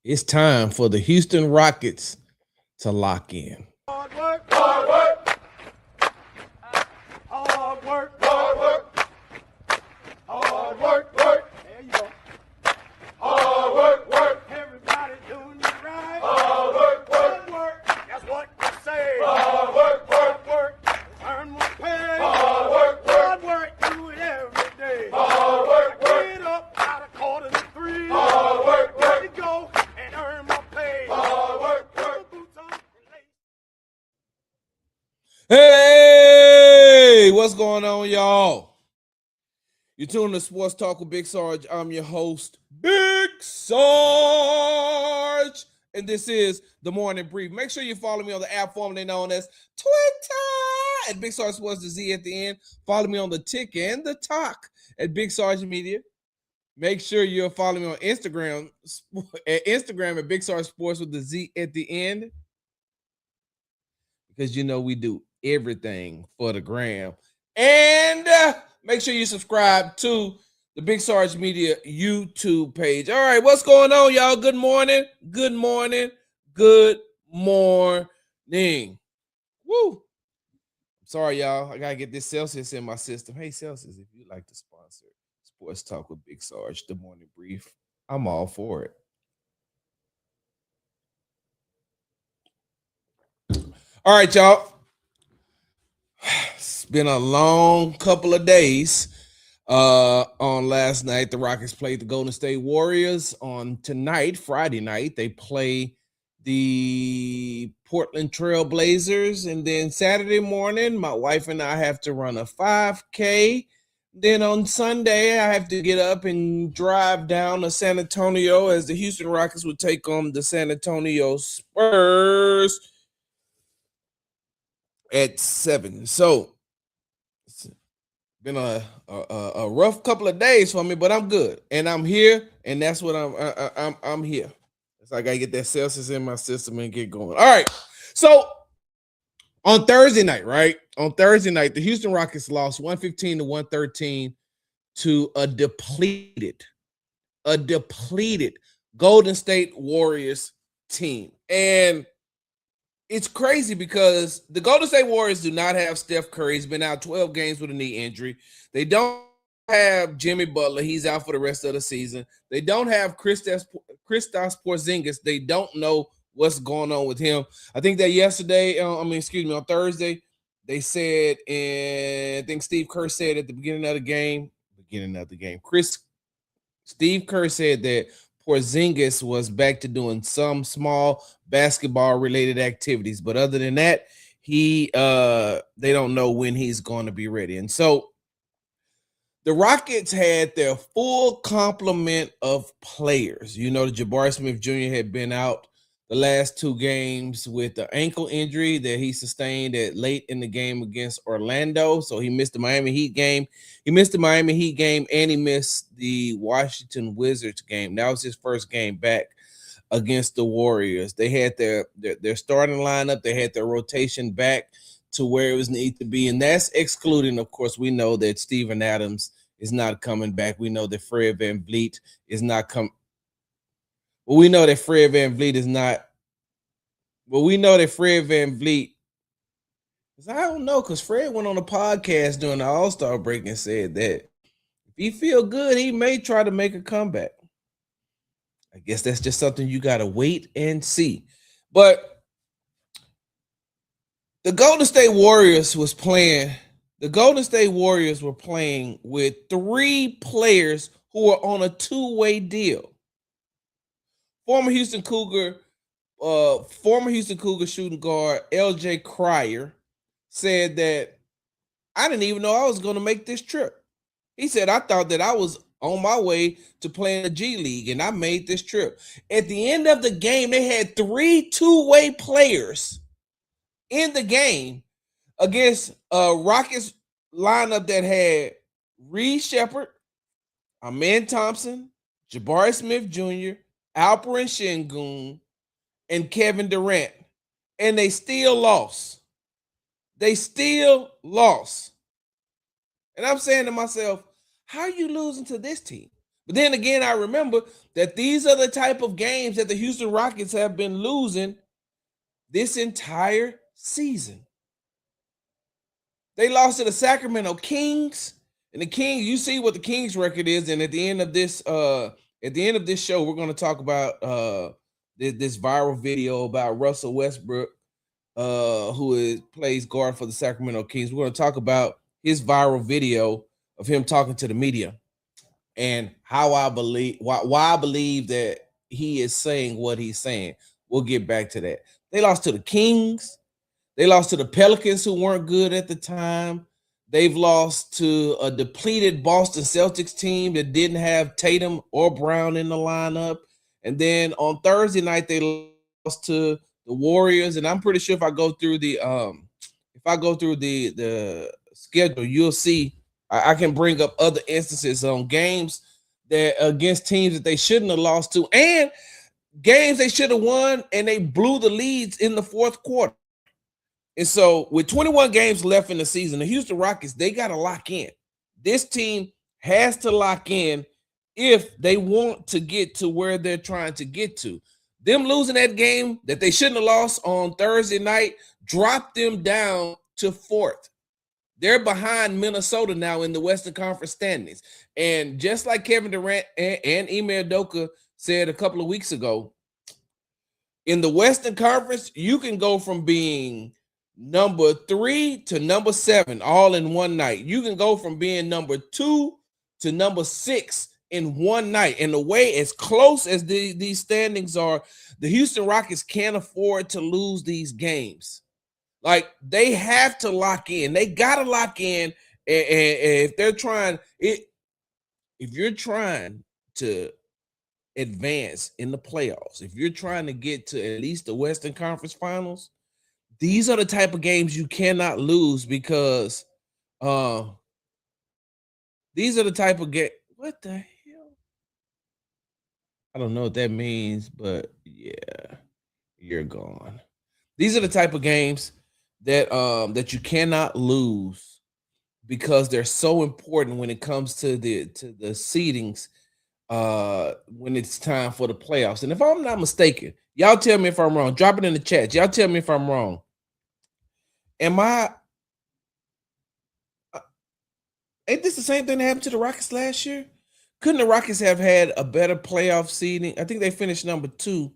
It's time for the Houston Rockets to lock in. Hard work, hard work, hard work, hard work, hard work, work. There you go. Hard work, work. Everybody doing it right. Hard work, work, work. That's what you say. Hard work, work, work. Earn more pay. Hard work, work, work. Do it every day. Hard work, work. Get up out of quarter to three. Hard work, work. You go and earn more pay. Hard work, work. Boots on and lace. Hey, what's going on, y'all? You're tuning to Sports Talk with Big Sarge. I'm your host, Big Sarge, and this is the Morning Brief. Make sure you follow me on the app formerly known as Twitter at Big Sarge Sports, the Z at the end. Follow me on the Tick and the Talk at Big Sarge Media. Make sure you'll follow me on Instagram at Big Sarge Sports with the Z at the end, because you know we do everything for the gram. And make sure you subscribe to the Big Sarge Media YouTube page. All right, what's going on, y'all? Good morning. Good morning. Good morning. Woo. Sorry, y'all. I got to get this Celsius in my system. Hey, Celsius, if you'd like to sponsor Sports Talk with Big Sarge, the Morning Brief, I'm all for it. All right, y'all. It's been a long couple of days. On last night, the Rockets played the Golden State Warriors. On tonight, Friday night, they play the Portland Trail Blazers. And then Saturday morning, my wife and I have to run a 5K. Then on Sunday, I have to get up and drive down to San Antonio as the Houston Rockets would take on the San Antonio Spurs at 7. So it's been a rough couple of days for me, but I'm good, and I'm here, and that's what I'm here. So I gotta get that Celsius in my system and get going. All right. So on Thursday night, the Houston Rockets lost 115 to 113 to a depleted Golden State Warriors team. And it's crazy because the Golden State Warriors do not have Steph Curry. He's been out 12 games with a knee injury. They don't have Jimmy Butler. He's out for the rest of the season. They don't have Kristaps Porzingis. They don't know what's going on with him. I think that on Thursday, they said, and I think Steve Kerr said at the beginning of the game, Steve Kerr said that Porzingis was back to doing some small basketball-related activities, but other than that, they don't know when he's going to be ready. And so the Rockets had their full complement of players. You know, Jabari Smith Jr. had been out the last 2 games with the ankle injury that he sustained at late in the game against Orlando. So he missed the Miami Heat game. And he missed the Washington Wizards game. That was his first game back against the Warriors. They had their starting lineup. They had their rotation back to where it was needed to be. And that's excluding, of course, we know that Steven Adams is not coming back. We know that Fred VanVleet is not coming. Well, we know that Fred VanVleet is not. Well, we know that Fred VanVleet. I don't know, because Fred went on a podcast during the All-Star break and said that if he feel good, he may try to make a comeback. I guess that's just something you got to wait and see. But the Golden State Warriors were playing with 3 players who were on a 2-way deal. Former Houston Cougar shooting guard LJ Cryer said that I didn't even know I was going to make this trip. He said, I thought that I was on my way to playing the G League, and I made this trip. At the end of the game, they had 3 two-way players in the game against a Rockets lineup that had Reed Shepherd, Amen Thompson, Jabari Smith Jr., Alperen Sengun, and Kevin Durant. And they still lost. And I'm saying to myself, how are you losing to this team? But then again, I remember that these are the type of games that the Houston Rockets have been losing this entire season. They lost to the Sacramento Kings, and the Kings. You see what the Kings record is, and at the end of this show, we're going to talk about this viral video about Russell Westbrook, plays guard for the Sacramento Kings. We're going to talk about his viral video of him talking to the media and how I believe why I believe that he is saying what he's saying. We'll get back to that. They lost to the Kings. They lost to the Pelicans, who weren't good at the time. They've lost to a depleted Boston Celtics team that didn't have Tatum or Brown in the lineup. And then on Thursday night, they lost to the Warriors. And I'm pretty sure if I go through the schedule, you'll see I can bring up other instances on games that against teams that they shouldn't have lost to, and games they should have won, and they blew the leads in the fourth quarter. And so, with 21 games left in the season, the Houston Rockets, they got to lock in. This team has to lock in if they want to get to where they're trying to get to. Them losing that game that they shouldn't have lost on Thursday night dropped them down to fourth. They're behind Minnesota now in the Western Conference standings. And just like Kevin Durant and Ime Udoka said a couple of weeks ago, in the Western Conference, you can go from being number 3 to number 7 all in one night. You can go from being number 2 to number 6 in one night. And the way, as close as these standings are, the Houston Rockets can't afford to lose these games. Like, they have to lock in. They got to lock in. And if they're trying, if you're trying to advance in the playoffs, if you're trying to get to at least the Western Conference Finals, these are the type of games you cannot lose, because these are the type of game. What the hell? I don't know what that means, but yeah, you're gone. These are the type of games that you cannot lose, because they're so important when it comes to the seedings when it's time for the playoffs. And if I'm not mistaken, y'all tell me if I'm wrong. Drop it in the chat. Y'all tell me if I'm wrong. Am I Ain't this the same thing that happened to the Rockets last year? Couldn't the Rockets have had a better playoff seeding? I think they finished number 2.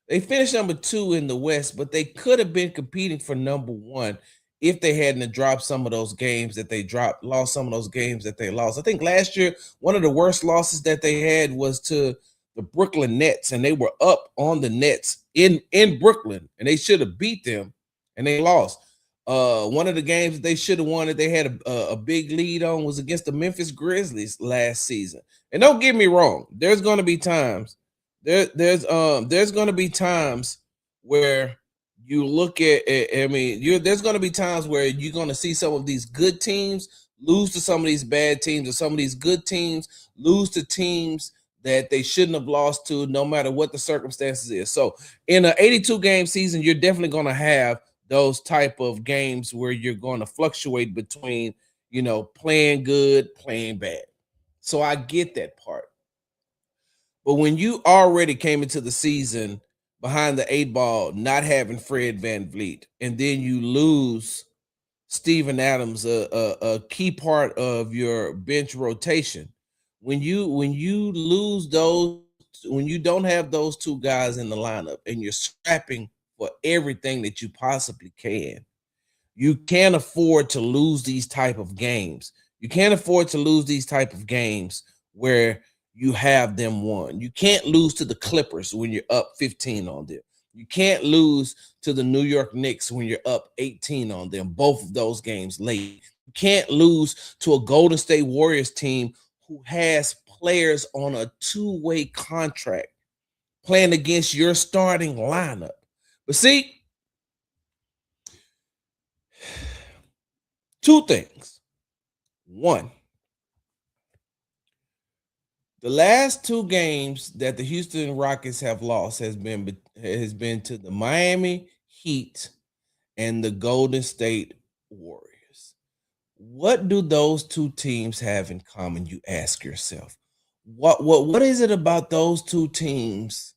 They finished number 2 in the West, but they could have been competing for number 1 if they hadn't dropped some of those games that they dropped, lost some of those games that they lost. I think last year, one of the worst losses that they had was to the Brooklyn Nets, and they were up on the Nets in Brooklyn, and they should have beat them, and they lost. One of the games that they should have won that they had a big lead on was against the Memphis Grizzlies last season. And don't get me wrong, there's going to be times there's going to be times where you look at I mean, there's going to be times where you're going to see some of these good teams lose to some of these bad teams, or some of these good teams lose to teams that they shouldn't have lost to, no matter what the circumstances is. So in an 82 game season, you're definitely going to have those type of games where you're going to fluctuate between, playing good, playing bad. So I get that part. But when you already came into the season behind the 8 ball, not having Fred VanVleet, and then you lose Steven Adams, a key part of your bench rotation. When you lose those, when you don't have those two guys in the lineup, and you're scrapping for everything that you possibly can, you can't afford to lose these type of games. You can't afford to lose these type of games where you have them won. You can't lose to the Clippers when you're up 15 on them. You can't lose to the New York Knicks when you're up 18 on them, both of those games late. You can't lose to a Golden State Warriors team who has players on a two-way contract playing against your starting lineup. But see, two things. One, the last 2 games that the Houston Rockets have lost has been to the Miami Heat and the Golden State Warriors. What do those 2 teams have in common, you ask yourself? What is it about those two teams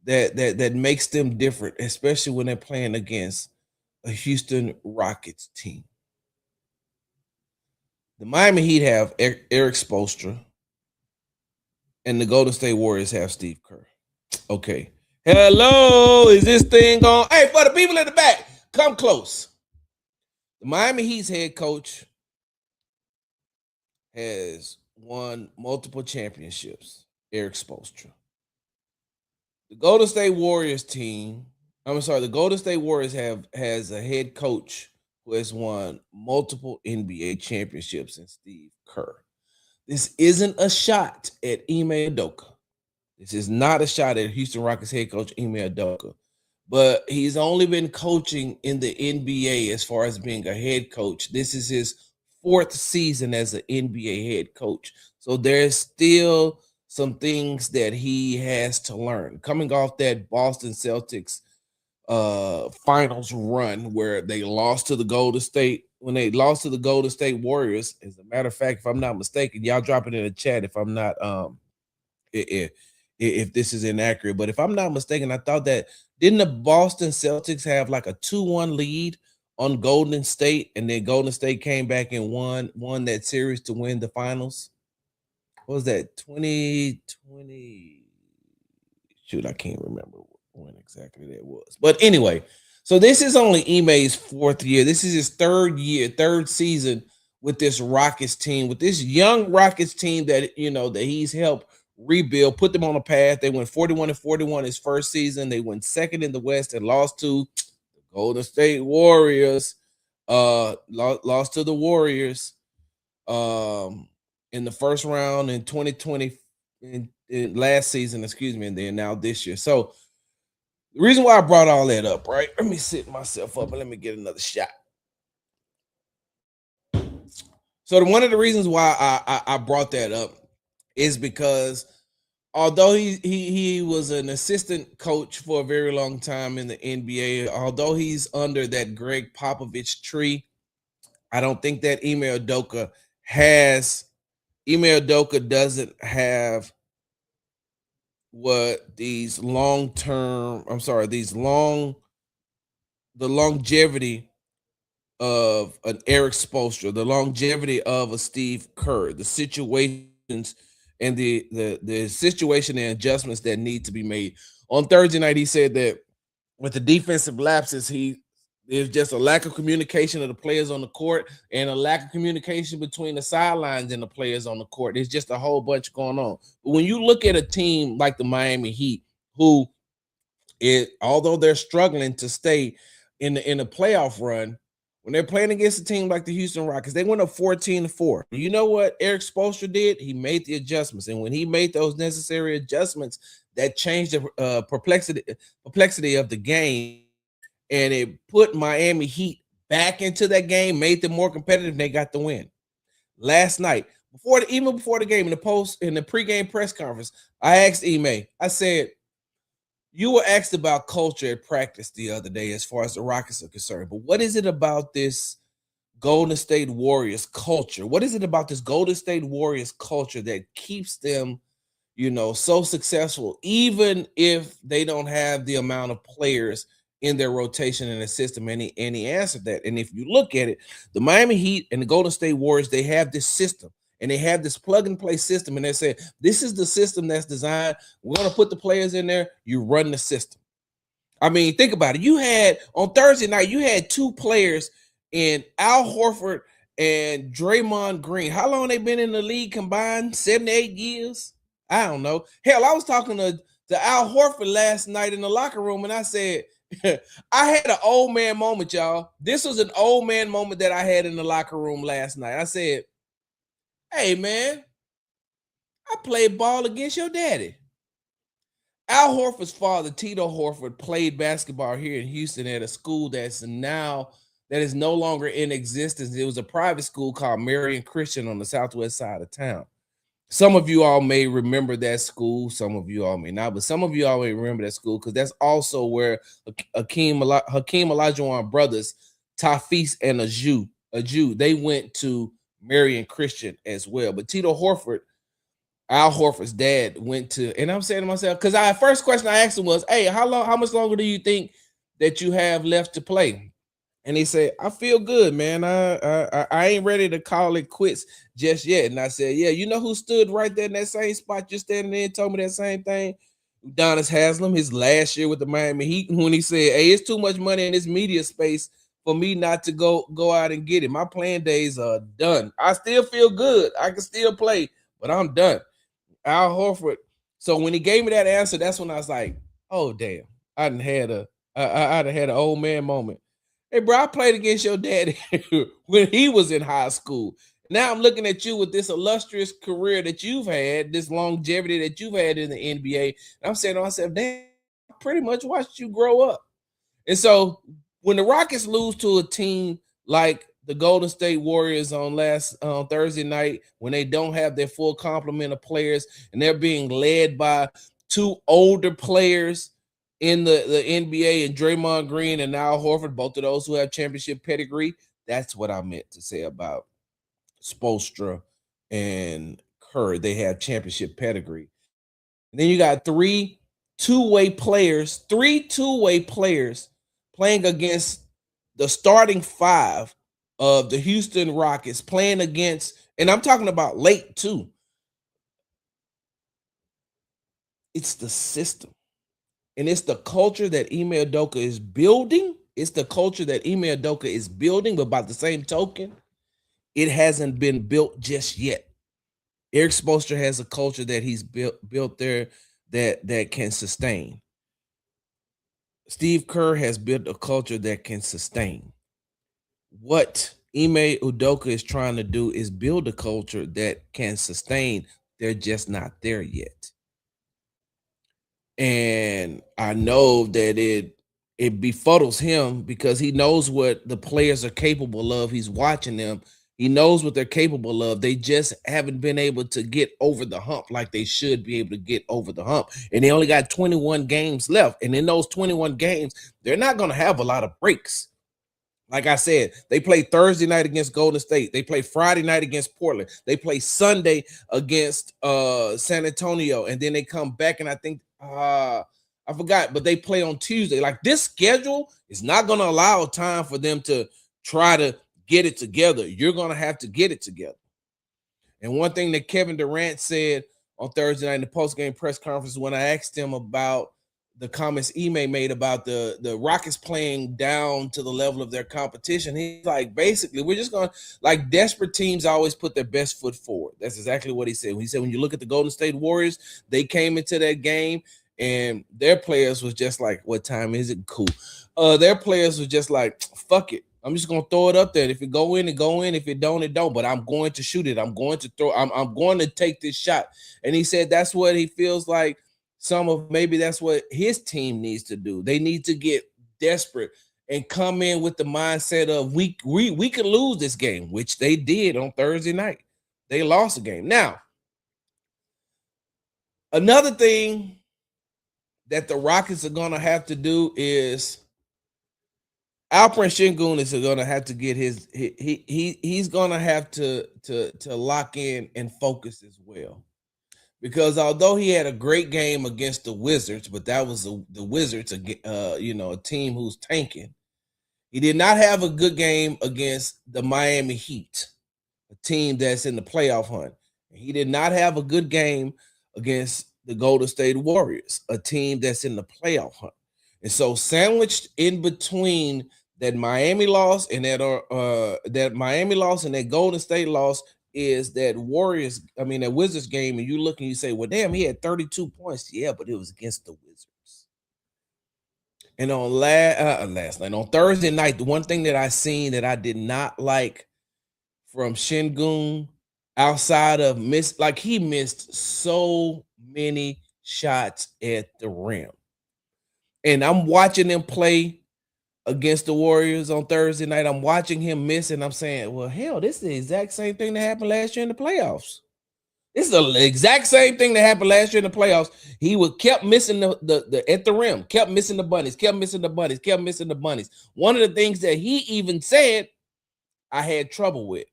that makes them different, especially when they're playing against a Houston Rockets team? The Miami Heat have Eric Spoelstra, and the Golden State Warriors have Steve Kerr. Okay. Hello, is this thing on? Hey, for the people in the back, come close. The Miami Heat's head coach has won multiple championships, Eric Spoelstra. The Golden State Warriors team, I'm sorry, the Golden State Warriors has a head coach who has won multiple NBA championships in Steve Kerr. This isn't a shot at Ime Udoka. This is not a shot at Houston Rockets head coach Ime Udoka, but he's only been coaching in the NBA as far as being a head coach. This is his fourth season as an NBA head coach. So there's still some things that he has to learn. Coming off that Boston Celtics finals run where they lost to the Golden State, when they lost to the Golden State Warriors, as a matter of fact, if I'm not mistaken, y'all drop it in the chat if I'm not if, if this is inaccurate. But if I'm not mistaken, I thought that didn't the Boston Celtics have like a 2-1 lead on Golden State, and then Golden State came back and won that series to win the finals? What was that, 2020? Shoot, I can't remember when exactly that was. But anyway, so this is only Ime's fourth year. This is his third season with this Rockets team, with this young Rockets team that that he's helped rebuild, put them on a path. They went 41-41 his first season. They went second in the West and lost to the Golden State Warriors. Lost to the Warriors in the first round in 2020 in last season, excuse me, and then now this year. So the reason why I brought all that up, right? Let me sit myself up and let me get another shot. So one of the reasons why I brought that up is because although he was an assistant coach for a very long time in the NBA, although he's under that Greg Popovich tree, I don't think that Ime Udoka doesn't have what these long-term, the longevity of an Eric Spoelstra, the longevity of a Steve Kerr, the situations and the situation and adjustments that need to be made. On Thursday night, he said that with the defensive lapses, there's just a lack of communication of the players on the court and a lack of communication between the sidelines and the players on the court. There's just a whole bunch going on. But when you look at a team like the Miami Heat, who although they're struggling to stay in the playoff run, when they're playing against a team like the Houston Rockets, they went up 14-4. You know what Eric Spoelstra did? He made the adjustments, and when he made those necessary adjustments, that changed the perplexity of the game, and it put Miami Heat back into that game, made them more competitive, and they got the win. Last night, even before the game, in the pregame press conference, I asked Ime, I said, you were asked about culture at practice the other day as far as the Rockets are concerned, but what is it about this Golden State Warriors culture? What is it about this Golden State Warriors culture that keeps them, so successful, even if they don't have the amount of players in their rotation in the system? And he answered that. And if you look at it, the Miami Heat and the Golden State Warriors, they have this system. And they have this plug and play system, and they say, this is the system that's designed. We're going to put the players in there. You run the system. I mean, think about it. You had on Thursday night, you had two players in Al Horford and Draymond Green. How long they been in the league combined? 7 to 8 years? I don't know. Hell, I was talking to Al Horford last night in the locker room, and I said, I had an old man moment, y'all. This was an old man moment that I had in the locker room last night. I said, hey, man, I played ball against your daddy. Al Horford's father, Tito Horford, played basketball here in Houston at a school that is no longer in existence. It was a private school called Marian Christian on the southwest side of town. Some of you all may remember that school. Some of you all may not, but some of you all may remember that school because that's also where Hakeem Olajuwon brothers, Tafis and Aju, they went to Marian Christian as well. But Tito Horford Al Horford's dad went to, and I'm saying to myself, because I first question I asked him was, "Hey, how much longer do you think that you have left to play?" And he said, "I feel good, man. I ain't ready to call it quits just yet." And I said, "Yeah, you know who stood right there in that same spot you're standing there and told me that same thing? Udonis Haslam, his last year with the Miami Heat, when he said, 'Hey, it's too much money in this media space for me not to go out and get it. My playing days are done. I still feel good. I can still play, but I'm done.'" Al Horford. So when he gave me that answer, that's when I was like, "Oh damn, I done had a I done had an old man moment." Hey, bro, I played against your daddy when he was in high school. Now I'm looking at you with this illustrious career that you've had, this longevity that you've had in the NBA. And I'm saying to myself, damn, I pretty much watched you grow up. And so when the Rockets lose to a team like the Golden State Warriors on last Thursday night, when they don't have their full complement of players and they're being led by two older players in the NBA and Draymond Green and Al Horford, both of those who have championship pedigree, that's what I meant to say about Spoelstra and Kerr. They have championship pedigree. And then you got three two-way players playing against the starting five of the Houston Rockets, playing against, and I'm talking about late too. It's the system. And it's the culture that Ime Udoka is building. It's the culture that Ime Udoka is building, but by the same token, it hasn't been built just yet. Eric Spoelstra has a culture that he's built there that can sustain. Steve Kerr has built a culture that can sustain. What Ime Udoka is trying to do is build a culture that can sustain. They're just not there yet. And I know that it befuddles him because he knows what the players are capable of. He's watching them. He knows what they're capable of. They just haven't been able to get over the hump like they should be able to get over the hump. And they only got 21 games left. And in those 21 games, they're not going to have a lot of breaks. Like I said, they play Thursday night against Golden State. They play Friday night against Portland. They play Sunday against San Antonio, and then they come back. And I think I forgot, but they play on Tuesday. Like this schedule is not going to allow time for them to try to get it together. You're going to have to get it together. And one thing that Kevin Durant said on Thursday night in the post-game press conference when I asked him about the comments Ime made about the Rockets playing down to the level of their competition, he's like, basically, we're just going to, like, desperate teams always put their best foot forward. That's exactly what he said. He said, when you look at the Golden State Warriors, they came into that game and their players was just like, what time is it? Cool. Their players was just like, fuck it. I'm just gonna throw it up there. If it go in, it go in. If it don't, it don't. But I'm going to shoot it. I'm going to throw. I'm going to take this shot. And he said that's what he feels like. Maybe that's what his team needs to do. They need to get desperate and come in with the mindset of we could lose this game, which they did on Thursday night. They lost the game. Now, another thing that the Rockets are gonna have to do is Alperen Şengün is going to have to get he's going to have to lock in and focus as well, because although he had a great game against the Wizards, but that was the Wizards, a team who's tanking. He did not have a good game against the Miami Heat, a team that's in the playoff hunt. He did not have a good game against the Golden State Warriors, a team that's in the playoff hunt. And so sandwiched in between that Miami loss and that Miami loss and that Golden State loss is that that Wizards game, and you look and you say, well, damn, he had 32 points. Yeah, but it was against the Wizards. And on last night, on Thursday night, the one thing that I seen that I did not like from Şengün, outside of he missed so many shots at the rim. And I'm watching them play against the Warriors on Thursday night. I'm watching him miss, and I'm saying, well, hell, this is the exact same thing that happened last year in the playoffs. This is the exact same thing that happened last year in the playoffs. He kept missing the at the rim, kept missing the bunnies, kept missing the bunnies, kept missing the bunnies. One of the things that he even said I had trouble with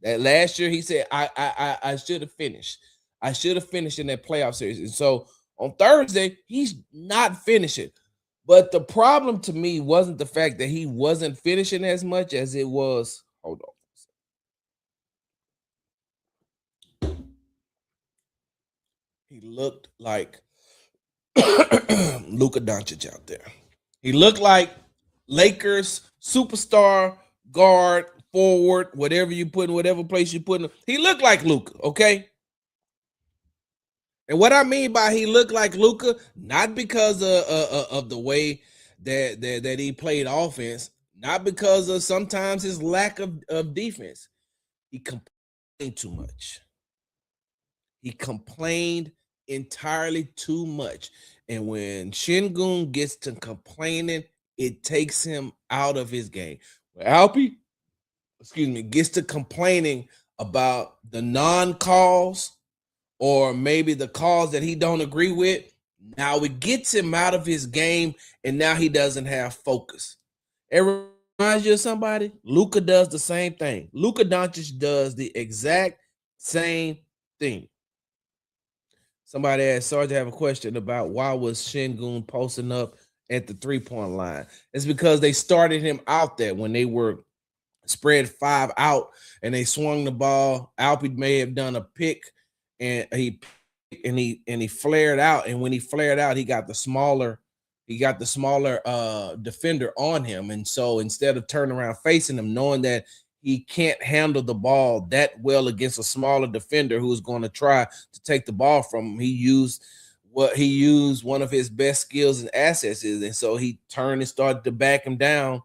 that last year, he said I should have finished. I should have finished in that playoff series. And so on Thursday, he's not finishing. But the problem to me wasn't the fact that he wasn't finishing as much as it was. Hold on. He looked like Luka Doncic out there. He looked like Lakers superstar guard, forward, whatever you put in whatever place you put him. He looked like Luka, okay? And what I mean by he looked like Luka, not because of the way that he played offense, not because of sometimes his lack of defense. He complained too much. He complained entirely too much. And when Shingun gets to complaining, it takes him out of his game. When Alpi, gets to complaining about the non-calls or maybe the calls that he don't agree with, now it gets him out of his game, and now he doesn't have focus. It reminds you of somebody? Luka does the same thing. Luka Doncic does the exact same thing. Somebody asked Sarge, I have a question about why was Shingun posting up at the three-point line. It's because they started him out there when they were spread 5 out and they swung the ball. Alpi may have done a pick and he flared out. And when he flared out, he got the smaller defender on him. And so instead of turning around facing him, knowing that he can't handle the ball that well against a smaller defender who's going to try to take the ball from him, he used one of his best skills and assets is, and so he turned and started to back him down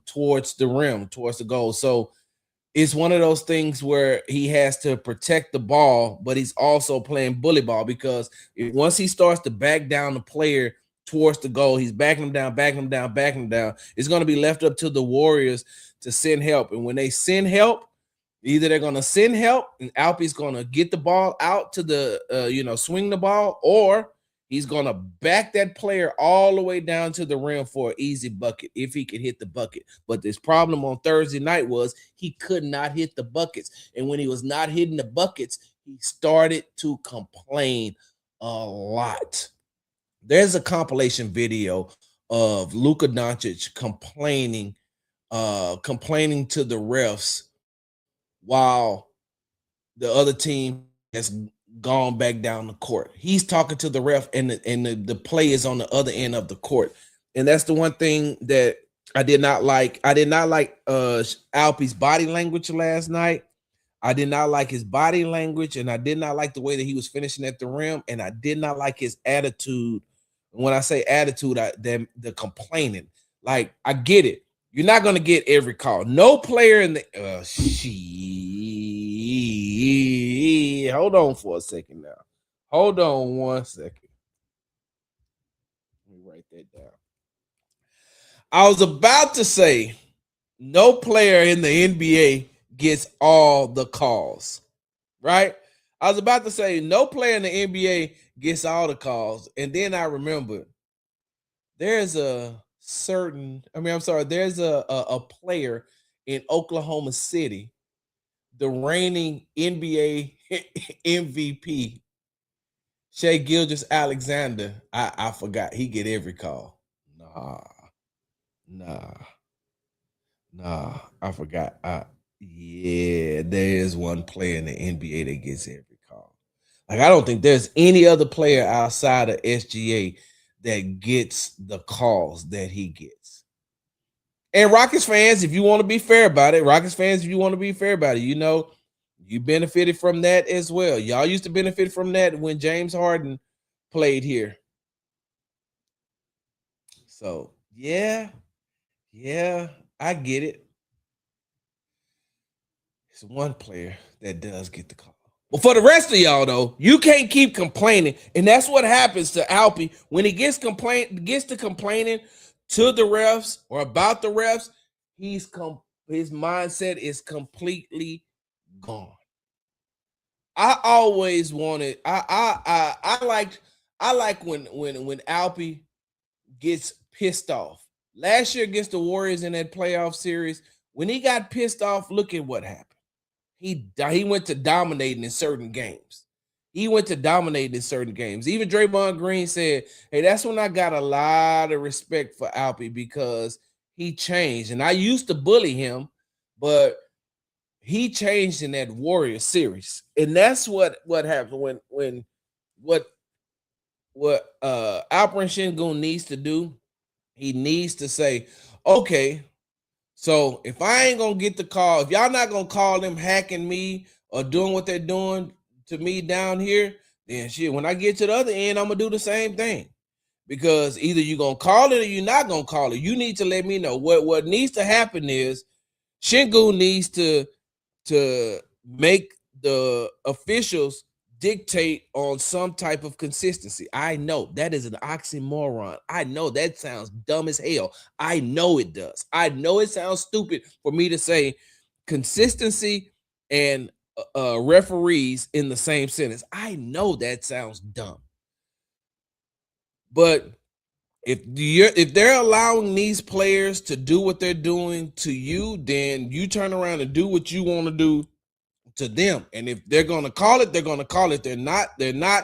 towards the rim, towards the goal. So it's one of those things where he has to protect the ball, but he's also playing bully ball because once he starts to back down the player towards the goal, he's backing him down. It's going to be left up to the Warriors to send help. And when they send help, either they're going to send help and Alpi's going to get the ball out to the, swing the ball, or he's going to back that player all the way down to the rim for an easy bucket if he could hit the bucket. But this problem on Thursday night was he could not hit the buckets. And when he was not hitting the buckets, he started to complain a lot. There's a compilation video of Luka Doncic complaining to the refs while the other team has gone back down the court. He's talking to the ref, and the play is on the other end of the court. And that's the one thing that I did not like. I did not like Alpi's body language last night. I did not like his body language, and I did not like the way that he was finishing at the rim, and I did not like his attitude. When I say attitude, the complaining. Like, I get it. You're not going to get every call. No player in the hold on for a second now. Hold on 1 second. Let me write that down. I was about to say no player in the NBA gets all the calls, right? I was about to say no player in the NBA gets all the calls, and then I remembered there's a player in Oklahoma City, the reigning NBA MVP, Shea Gilgeous-Alexander. I forgot. He get every call. Nah. I forgot. Yeah, there is one player in the NBA that gets every call. Like, I don't think there's any other player outside of SGA that gets the calls that he gets. And Rockets fans, if you want to be fair about it, you benefited from that as well. Y'all used to benefit from that when James Harden played here. So, yeah, I get it. It's one player that does get the call. But for the rest of y'all, though, you can't keep complaining. And that's what happens to Alpi when he gets to complaining to the refs or about the refs. His mindset is completely gone. I always wanted. I like when Alpi gets pissed off. Last year against the Warriors in that playoff series, when he got pissed off, look at what happened. he went to dominating in certain games. He went to dominating in certain games. Even Draymond Green said, "Hey, that's when I got a lot of respect for Alpy because he changed. And I used to bully him, but he changed in that Warrior series." And that's what happened when what Alperen Sengun needs to do. He needs to say, "Okay, so if I ain't gonna get the call, if y'all not gonna call them hacking me or doing what they're doing to me down here, then shit, when I get to the other end, I'm gonna do the same thing. Because either you're gonna call it or you're not gonna call it. You need to let me know. What needs to happen is Shingu needs to make the officials dictate on some type of consistency. I know that is an oxymoron. I know that sounds dumb as hell. I know it does. I know it sounds stupid for me to say consistency and referees in the same sentence. I know that sounds dumb. But if they're allowing these players to do what they're doing to you, then you turn around and do what you want to do to them. And if they're going to call it, they're going to call it. They're not. And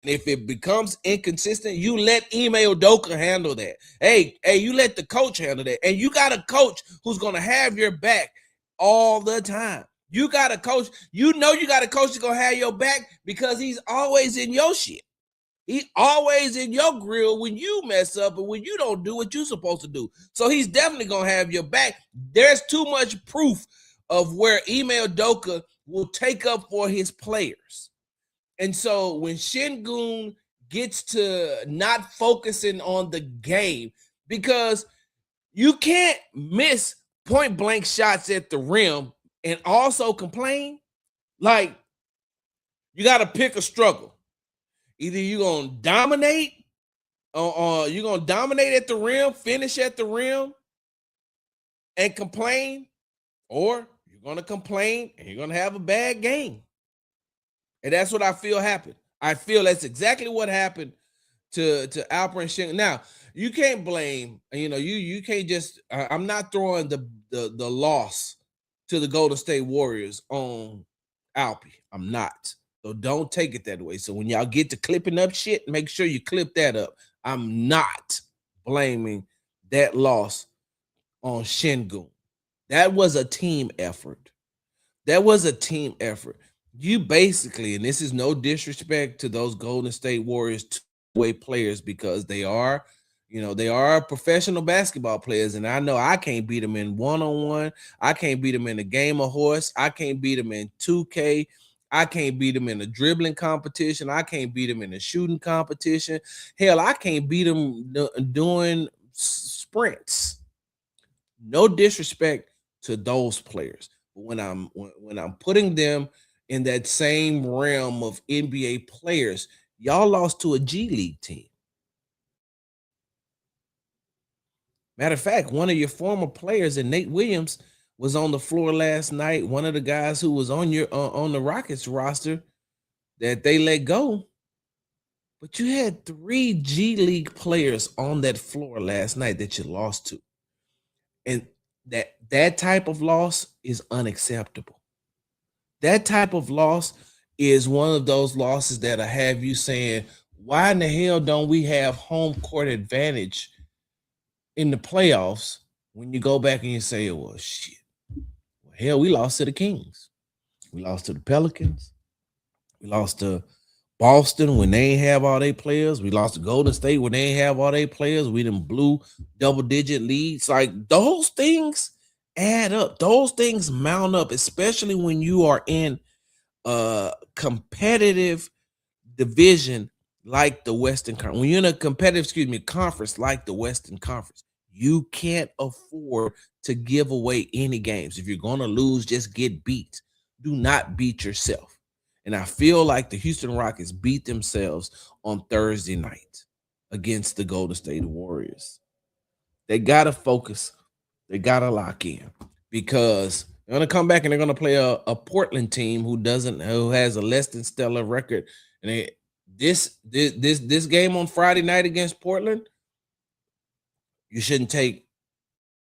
if it becomes inconsistent, you let Ime Udoka handle that. Hey, you let the coach handle that. And you got a coach who's going to have your back all the time. You got a coach, you got a coach that's going to have your back because he's always in your shit. He always in your grill when you mess up and when you don't do what you're supposed to do. So he's definitely going to have your back. There's too much proof of where Ime Udoka will take up for his players. And so when Sengun gets to not focusing on the game, because you can't miss point blank shots at the rim and also complain, like you got to pick a struggle. Either you're going to dominate or you're going to dominate at the rim, finish at the rim and complain, or you're going to complain and you're going to have a bad game. And that's what I feel happened. I feel that's exactly what happened to Alperen Sengun. Now, you can't blame, you can't just I'm not throwing the loss to the Golden State Warriors on Alpy. I'm not. So don't take it that way. So when y'all get to clipping up shit, make sure you clip that up. I'm not blaming that loss on Sengun. That was a team effort. That was a team effort. You basically, and this is no disrespect to those Golden State Warriors two-way players because they are, they are professional basketball players. And I know I can't beat them in one-on-one. I can't beat them in a game of horse. I can't beat them in 2K. I can't beat them in a dribbling competition. I can't beat them in a shooting competition. Hell, I can't beat them doing sprints. No disrespect to those players. But when I'm putting them in that same realm of NBA players, y'all lost to a G League team. Matter of fact, one of your former players, and Nate Williams, was on the floor last night. One of the guys who was on your on the Rockets roster that they let go. But you had 3 G League players on that floor last night that you lost to. And that type of loss is unacceptable. That type of loss is one of those losses that'll have you saying, why in the hell don't we have home court advantage in the playoffs when you go back and you say, well, shit. Well, hell, we lost to the Kings. We lost to the Pelicans. We lost to Boston when they ain't have all their players. We lost to Golden State when they ain't have all their players. We done blew double-digit leads. Like, those things add up. Those things mount up, especially when you are in a competitive division like the Western Conference. When you're in a competitive, conference like the Western Conference, you can't afford to give away any games. If you're going to lose, just get beat. Do not beat yourself. And I feel like the Houston Rockets beat themselves on Thursday night against the Golden State Warriors. They got to focus. They got to lock in because they're going to come back and they're going to play a Portland team who has a less than stellar record. And this game on Friday night against Portland, you shouldn't take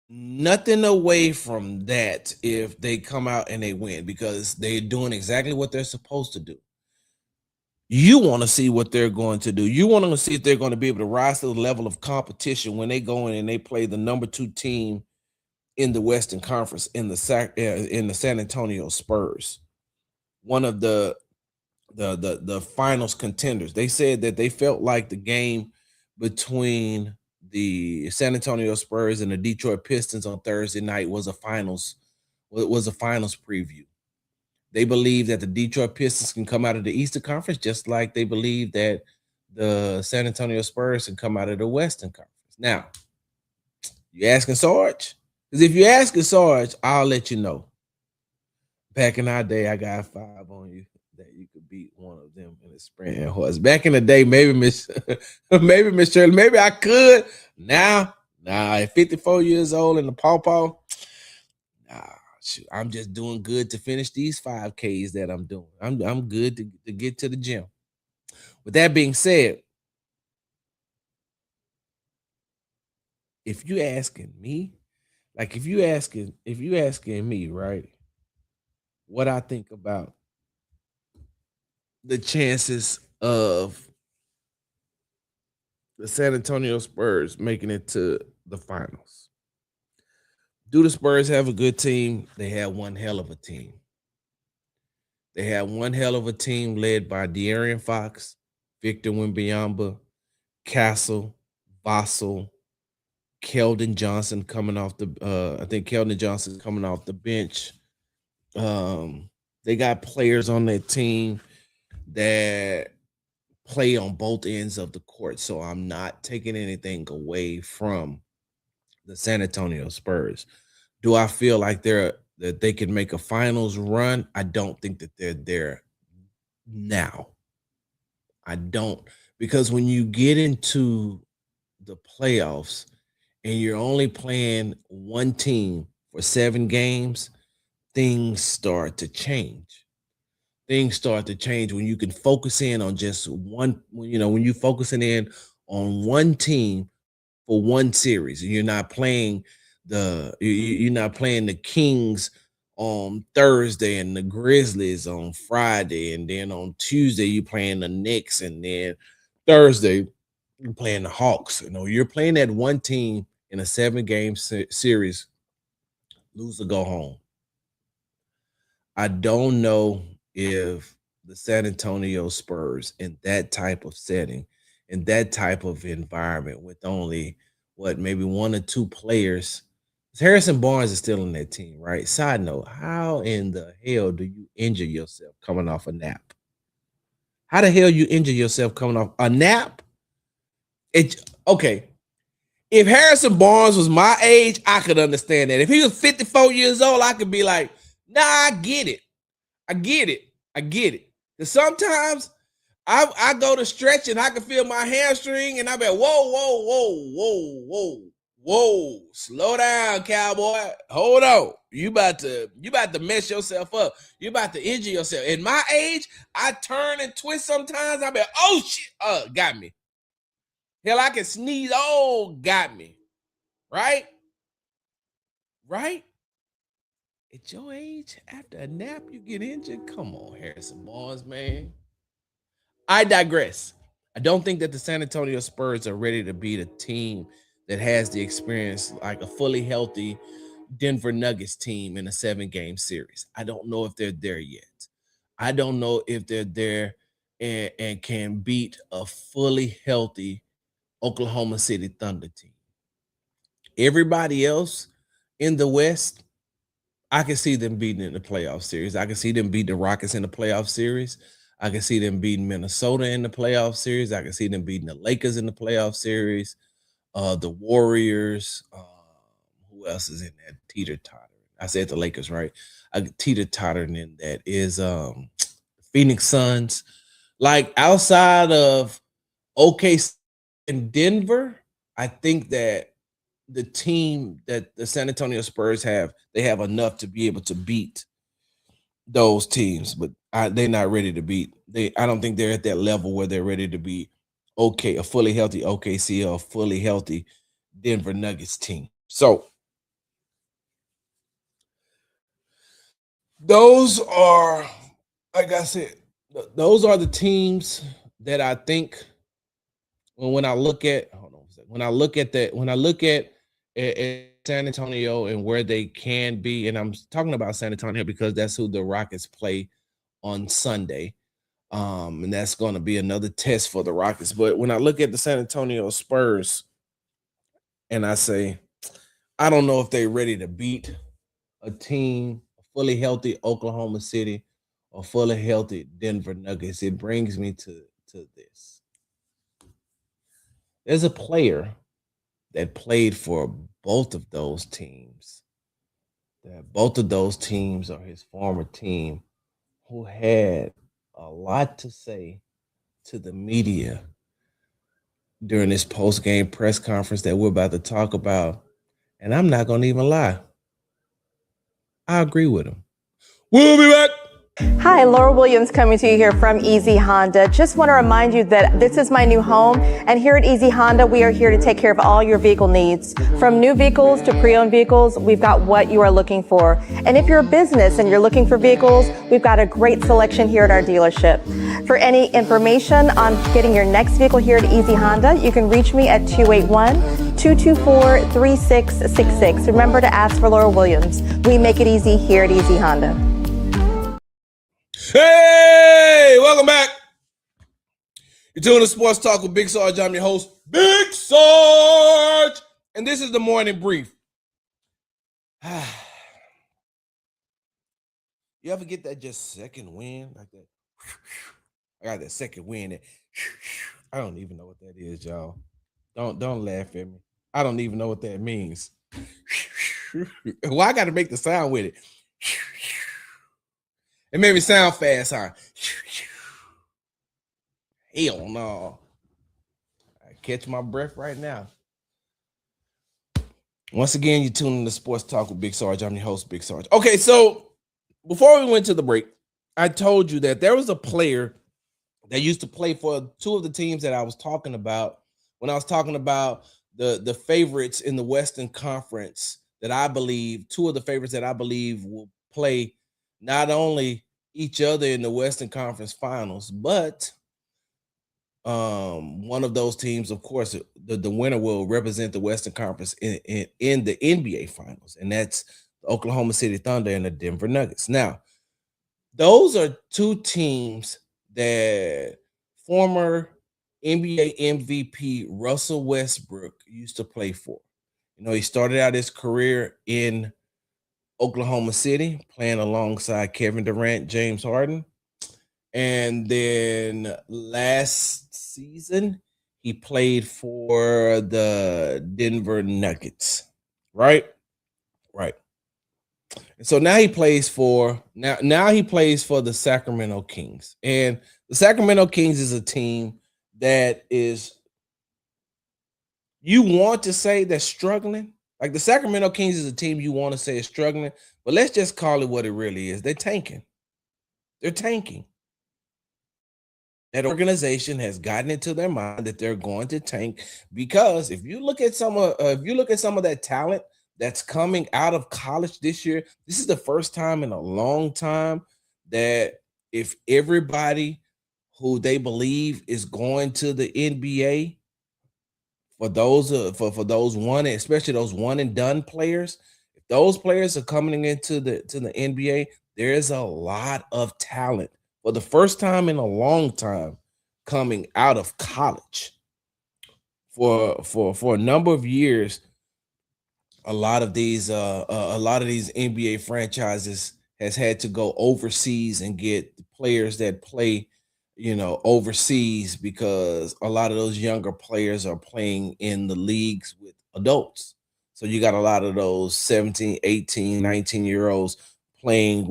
nothing away from that if they come out and they win because they're doing exactly what they're supposed to do. You want to see what they're going to do. You want to see if they're going to be able to rise to the level of competition when they go in and they play the number 2 team in the Western Conference in the San Antonio Spurs, one of the finals contenders. They said that they felt like the game between the San Antonio Spurs and the Detroit Pistons on Thursday night was a finals preview. They believe that the Detroit Pistons can come out of the Eastern Conference just like they believe that the San Antonio Spurs can come out of the Western Conference. Now, you asking Sarge? Because if you're asking Sarge, I'll let you know. Back in our day, I got 5 on you that you could beat one of them in a sprint and horse. Back in the day, maybe maybe Miss Shirley, maybe I could. Now, at 54 years old and the pawpaw, nah, shoot, I'm just doing good to finish these 5Ks that I'm doing. I'm good to get to the gym. With that being said, if you asking me, like if you asking me, right, what I think about the chances of the San Antonio Spurs making it to the finals. Do the Spurs have a good team? They have one hell of a team. They have one hell of a team led by De'Aaron Fox, Victor Wembanyama, Castle, Vassell, Keldon Johnson coming off the I think Keldon Johnson's coming off the bench. They got players on their team that play on both ends of the court. So I'm not taking anything away from the San Antonio Spurs. Do I feel like that they can make a finals run? I don't think that they're there now. I don't, because when you get into the playoffs and you're only playing one team for 7 games, things start to change. Things start to change when you can focus in on just one, when you're focusing in on one team for one series and you're not playing the Kings on Thursday and the Grizzlies on Friday, and then on Tuesday you're playing the Knicks, and then Thursday you're playing the Hawks. You're playing that one team in a 7-game series, lose or go home. I don't know if the San Antonio Spurs in that type of setting, in that type of environment, with only maybe 1 or 2 players. Harrison Barnes is still in that team, right? Side note, how in the hell do you injure yourself coming off a nap? How the hell you injure yourself coming off a nap? Okay. If Harrison Barnes was my age, I could understand that. If he was 54 years old, I could be like, nah, I get it. I get it. I get it. Because sometimes I go to stretch and I can feel my hamstring and I be like, whoa, slow down, cowboy. Hold on. You about to mess yourself up. You about to injure yourself. In my age, I turn and twist sometimes. I be like, oh shit, got me. Hell, I can sneeze. Oh, got me. Right? Right? At your age, after a nap, you get injured? Come on, Harrison Barnes, man. I digress. I don't think that the San Antonio Spurs are ready to beat a team that has the experience like a fully healthy Denver Nuggets team in a 7-game series. I don't know if they're there yet. I don't know if they're there and can beat a fully healthy Oklahoma City Thunder team. Everybody else in the West, I can see them beating in the playoff series. I can see them beat the Rockets in the playoff series. I can see them beating Minnesota in the playoff series. I can see them beating the Lakers in the playoff series. The Warriors. Who else is in that teeter totter? I said the Lakers, right? Teeter tottering in that is Phoenix Suns. Like outside of OKC and Denver, I think that the team that the San Antonio Spurs have, they have enough to be able to beat those teams, but they're not ready to beat. I don't think they're at that level where they're ready to be a fully healthy OKC or a fully healthy Denver Nuggets team. So Those are, like I said, those are the teams that I think when I look at hold on a second, when I look at San Antonio and where they can be, and I'm talking about San Antonio because that's who the Rockets play on Sunday. And that's going to be another test for the Rockets. But when I look at the San Antonio Spurs and I say, I don't know if they're ready to beat a team, a fully healthy Oklahoma City or fully healthy Denver Nuggets, it brings me to this. There's a player that played for both of those teams. That both of those teams are his former team, who had a lot to say to the media during this post game press conference that we're about to talk about. And I'm not going to even lie, I agree with him. We'll be back. Hi, Laura Williams coming to you here from Easy Honda. Just want to remind you that this is my new home, and here at Easy Honda, we are here to take care of all your vehicle needs. From new vehicles to pre-owned vehicles, we've got what you are looking for. And if you're a business and you're looking for vehicles, we've got a great selection here at our dealership. For any information on getting your next vehicle here at Easy Honda, you can reach me at 281-224-3666. Remember to ask for Laura Williams. We make it easy here at Easy Honda. Hey, welcome back. You're doing the Sports Talk with Big Sarge. I'm your host, Big Sarge. And this is the morning brief. You ever get that just second wind like that? I got that second wind. I don't even know what that is, y'all. Don't laugh at me. I don't even know what that means. Well, I got to make the sound with it. It made me sound fast, huh? Hell no. I catch my breath right now. Once again, you're tuning to Sports Talk with Big Sarge. I'm your host, Big Sarge. Okay, so before we went to the break, I told you that there was a player that used to play for two of the teams that I was talking about when I was talking about the favorites in the Western Conference that I believe, two of the favorites that I believe will play not only each other in the Western Conference Finals, but one of those teams, of course, the winner will represent the Western Conference in the NBA Finals, and that's the Oklahoma City Thunder and the Denver Nuggets. Now, those are two teams that former NBA MVP Russell Westbrook used to play for. You know, he started out his career in Oklahoma City, playing alongside Kevin Durant, James Harden. And then last season, he played for the Denver Nuggets, right? Right. And so now he plays for the Sacramento Kings. And the Sacramento Kings is a team that is, you want to say they're struggling. Like the Sacramento Kings is a team you want to say is struggling, but let's just call it what it really is. They're tanking. They're tanking. That organization has gotten into their mind that they're going to tank because if you look at some of that talent that's coming out of college this year, this is the first time in a long time that if everybody who they believe is going to the NBA, for those for those one, especially those one and done players, if those players are coming into the NBA, there is a lot of talent for the first time in a long time coming out of college. For a number of years, a lot of these NBA franchises has had to go overseas and get players that play, overseas because a lot of those younger players are playing in the leagues with adults. So you got a lot of those 17, 18, 19-year-olds playing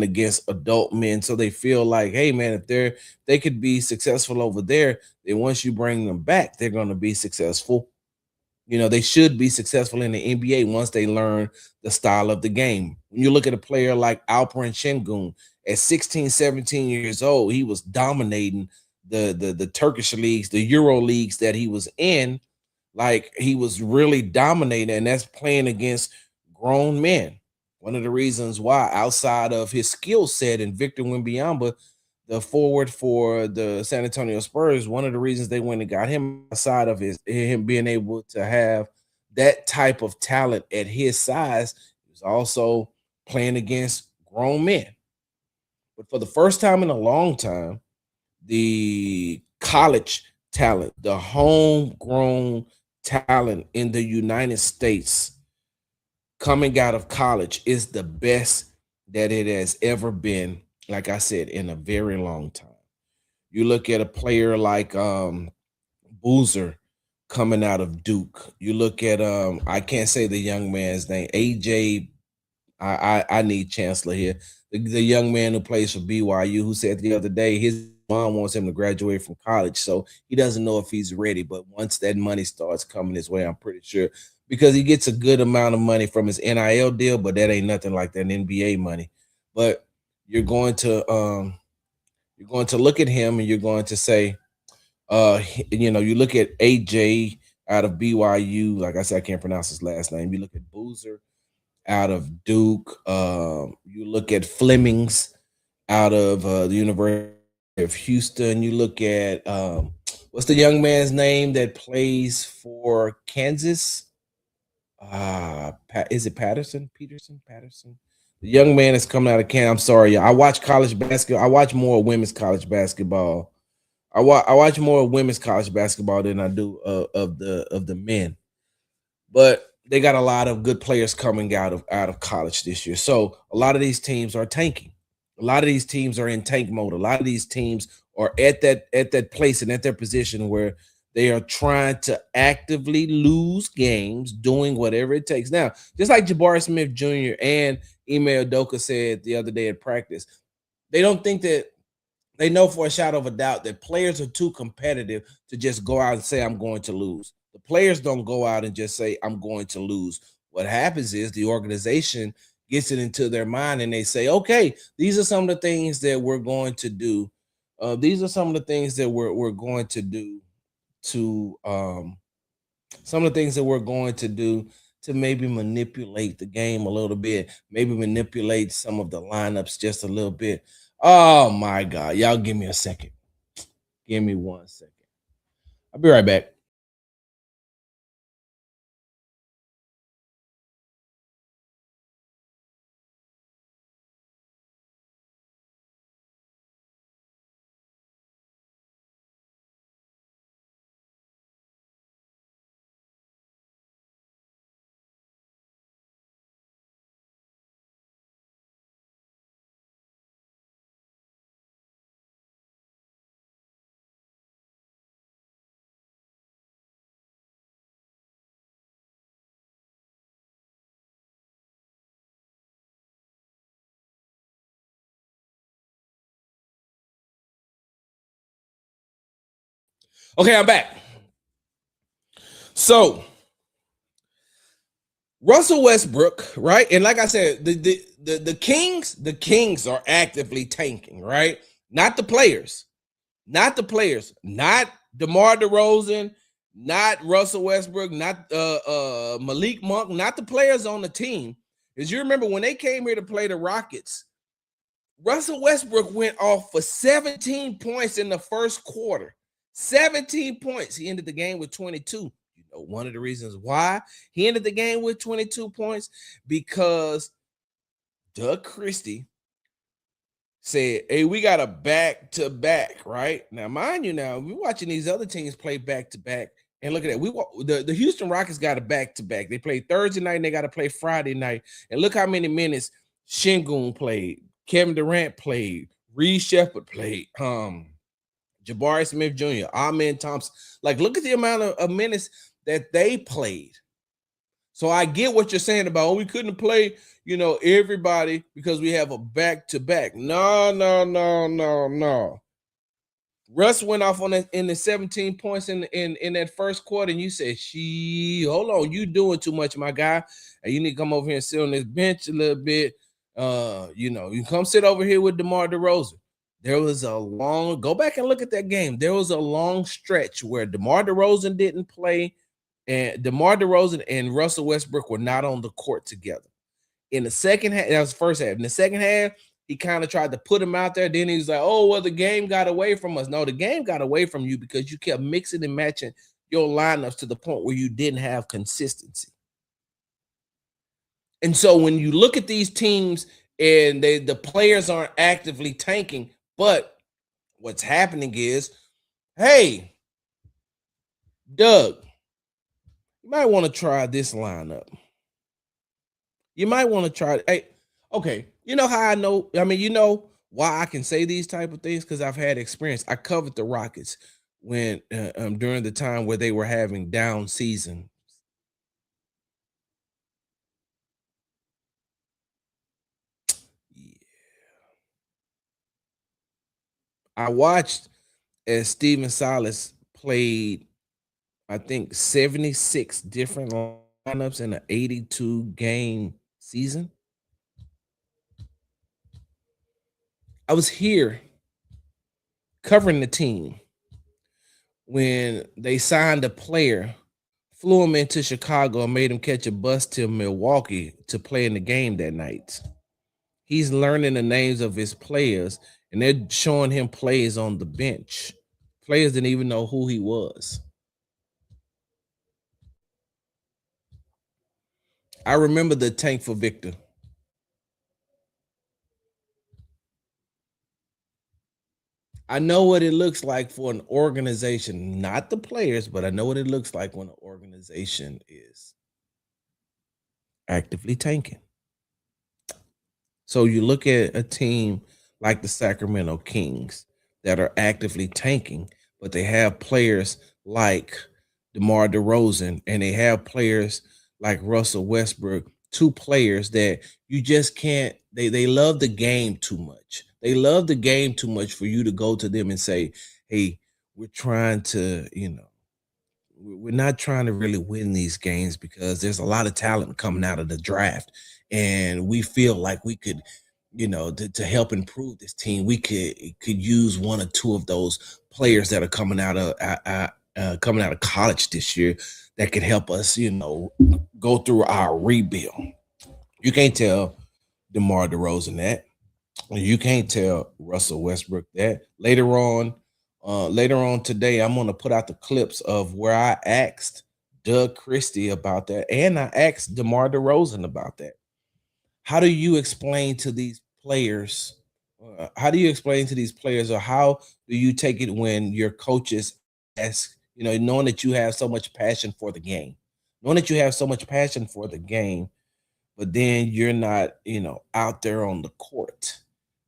against adult men. So they feel like, hey man, if they could be successful over there, then once you bring them back, they're going to be successful. They should be successful in the NBA once they learn the style of the game. When you look at a player like Alperen Şengün, at 16, 17 years old, he was dominating the Turkish leagues, the Euro leagues that he was in. Like he was really dominating, and that's playing against grown men. One of the reasons why, outside of his skill set and Victor Wembanyama, the forward for the San Antonio Spurs, one of the reasons they went and got him outside of him being able to have that type of talent at his size is also playing against grown men. But for the first time in a long time, the college talent, the homegrown talent in the United States coming out of college is the best that it has ever been, like I said, in a very long time. You look at a player like Boozer coming out of Duke. You look at I can't say the young man's name, AJ. I need Chancellor here. The young man who plays for BYU, who said the other day his mom wants him to graduate from college, so he doesn't know if he's ready. But once that money starts coming his way, I'm pretty sure, because he gets a good amount of money from his NIL deal, but that ain't nothing like that NBA money. But you're going to look at him and you're going to say, you look at AJ out of BYU. Like I said, I can't pronounce his last name. You look at Boozer out of Duke. You look at Flemings out of the University of Houston. You look at what's the young man's name that plays for Kansas? Is it Patterson? Patterson. The young man is coming out of Kansas. I'm sorry, I watch college basketball. I watch more women's college basketball. I watch more women's college basketball than I do of the men. But they got a lot of good players coming out of college this year. So a lot of these teams are tanking. A lot of these teams are in tank mode. A lot of these teams are at that place and at their position where they are trying to actively lose games, doing whatever it takes. Now, just like Jabari Smith Jr. and Ime Udoka said the other day at practice, they don't think that they know for a shadow of a doubt that players are too competitive to just go out and say, I'm going to lose. The players don't go out and just say, I'm going to lose. What happens is the organization gets it into their mind and they say, okay, these are some of the things that we're going to do. These are some of the things that we're going to do to some of the things that we're going to do to maybe manipulate the game a little bit, maybe manipulate some of the lineups just a little bit. Oh my God. Y'all give me a second. Give me 1 second. I'll be right back. Okay, I'm back. So Russell Westbrook, right? And like I said, the Kings are actively tanking, right? Not the players, not DeMar DeRozan, not Russell Westbrook, not Malik Monk, not the players on the team. As you remember, when they came here to play the Rockets, Russell Westbrook went off for 17 points in the first quarter. 17 points. He ended the game with 22. You know, one of the reasons why he ended the game with 22 points, because Doug Christie said, hey, we got a back-to-back, right? Now, mind you, now we're watching these other teams play back-to-back. And look at that. The Houston Rockets got a back-to-back. They played Thursday night and they got to play Friday night. And look how many minutes Şengün played, Kevin Durant played, Reed Shepherd played, Jabari Smith Jr., Amen Thompson. Like, look at the amount of minutes that they played. So I get what you're saying about, we couldn't play, everybody because we have a back-to-back. No. Russ went off in the 17 points in that first quarter, and you said, hold on, you doing too much, my guy. And you need to come over here and sit on this bench a little bit. You come sit over here with DeMar DeRozan. There was go back and look at that game. There was a long stretch where DeMar DeRozan didn't play, and DeMar DeRozan and Russell Westbrook were not on the court together. In the second half, that was the first half. In the second half, he kind of tried to put him out there. Then he was like, "Oh, well, the game got away from us." No, the game got away from you because you kept mixing and matching your lineups to the point where you didn't have consistency. And so when you look at these teams and the players aren't actively tanking, but what's happening is, hey, Doug, you might want to try this lineup. You might want to try. Hey, okay. You know how I know? I mean, you know why I can say these type of things because I've had experience. I covered the Rockets when during the time where they were having down season. Yeah. I watched as Steven Silas played, I think 76 different lineups in an 82 game season. I was here covering the team when they signed a player, flew him into Chicago, and made him catch a bus to Milwaukee to play in the game that night. He's learning the names of his players, and they're showing him plays on the bench. Players didn't even know who he was. I remember the tank for Victor. I know what it looks like for an organization, not the players, but I know what it looks like when an organization is actively tanking. So you look at a team like the Sacramento Kings that are actively tanking, but they have players like DeMar DeRozan and they have players like Russell Westbrook, two players that you just can't, they love the game too much. They love the game too much for you to go to them and say, hey, we're trying to, we're not trying to really win these games because there's a lot of talent coming out of the draft. And we feel like we could, to help improve this team, we could use one or two of those players that are coming out of college this year that could help us, go through our rebuild. You can't tell DeMar DeRozan that. You can't tell Russell Westbrook that. Later on today, I'm going to put out the clips of where I asked Doug Christie about that, and I asked DeMar DeRozan about that. How do you explain to these players? How do you explain to these players, or how do you take it when your coaches ask, knowing that you have so much passion for the game, but then you're not, out there on the court,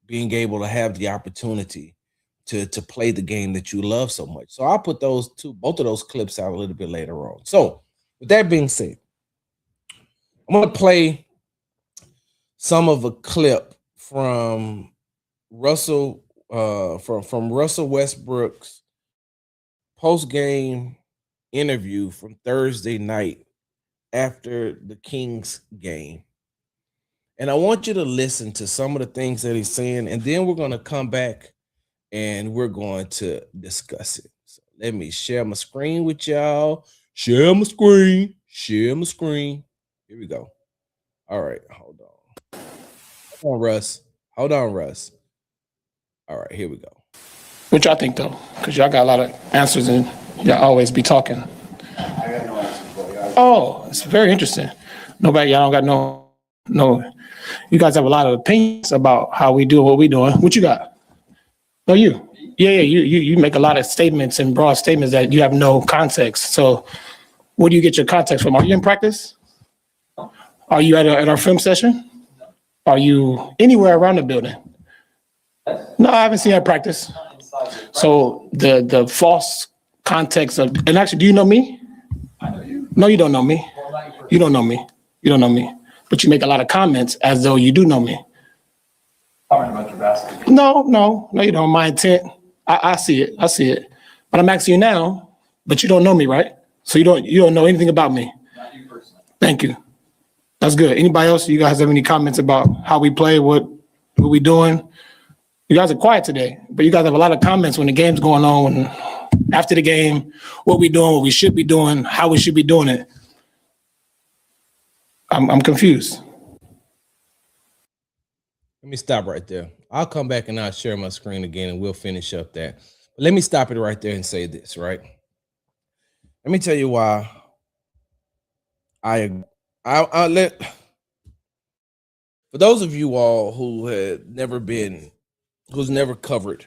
being able to have the opportunity to play the game that you love so much. So I'll put both of those clips out a little bit later on. So with that being said, I'm going to play some of a clip from Russell from Russell Westbrook's post-game interview from Thursday night after the Kings game. And I want you to listen to some of the things that he's saying, and then we're going to come back and we're going to discuss it. So let me share my screen with y'all. Share my screen. Here we go. All right, hold on, Russ. Hold on, Russ. All right, here we go. What y'all think, though? Because y'all got a lot of answers and y'all always be talking. I got no answer for you. Oh, it's very interesting. Y'all don't got no. You guys have a lot of opinions about how we do what we doing. What you got? No, you. Yeah, you make a lot of statements and broad statements that you have no context. So where do you get your context from? Are you in practice? Are you at our film session? Are you anywhere around the building? No, I haven't seen you at practice. So the false context of, and actually, do you know me? I know you. No, you don't know me. You don't know me. You don't know me. But you make a lot of comments as though you do know me. Talking about your basketball. No, you don't. My intent, I see it. But I'm asking you now, but you don't know me, right? So you don't know anything about me. Not you personally. Thank you. That's good. Anybody else? You guys have any comments about how we play, what we doing? You guys are quiet today, but you guys have a lot of comments when the game's going on, after the game, what we doing, what we should be doing, how we should be doing it. I'm confused. Let me stop right there. I'll come back and I'll share my screen again and we'll finish up that. But let me stop it right there and say this, right? Let me tell you why I let for those of you all who had never been, who's never covered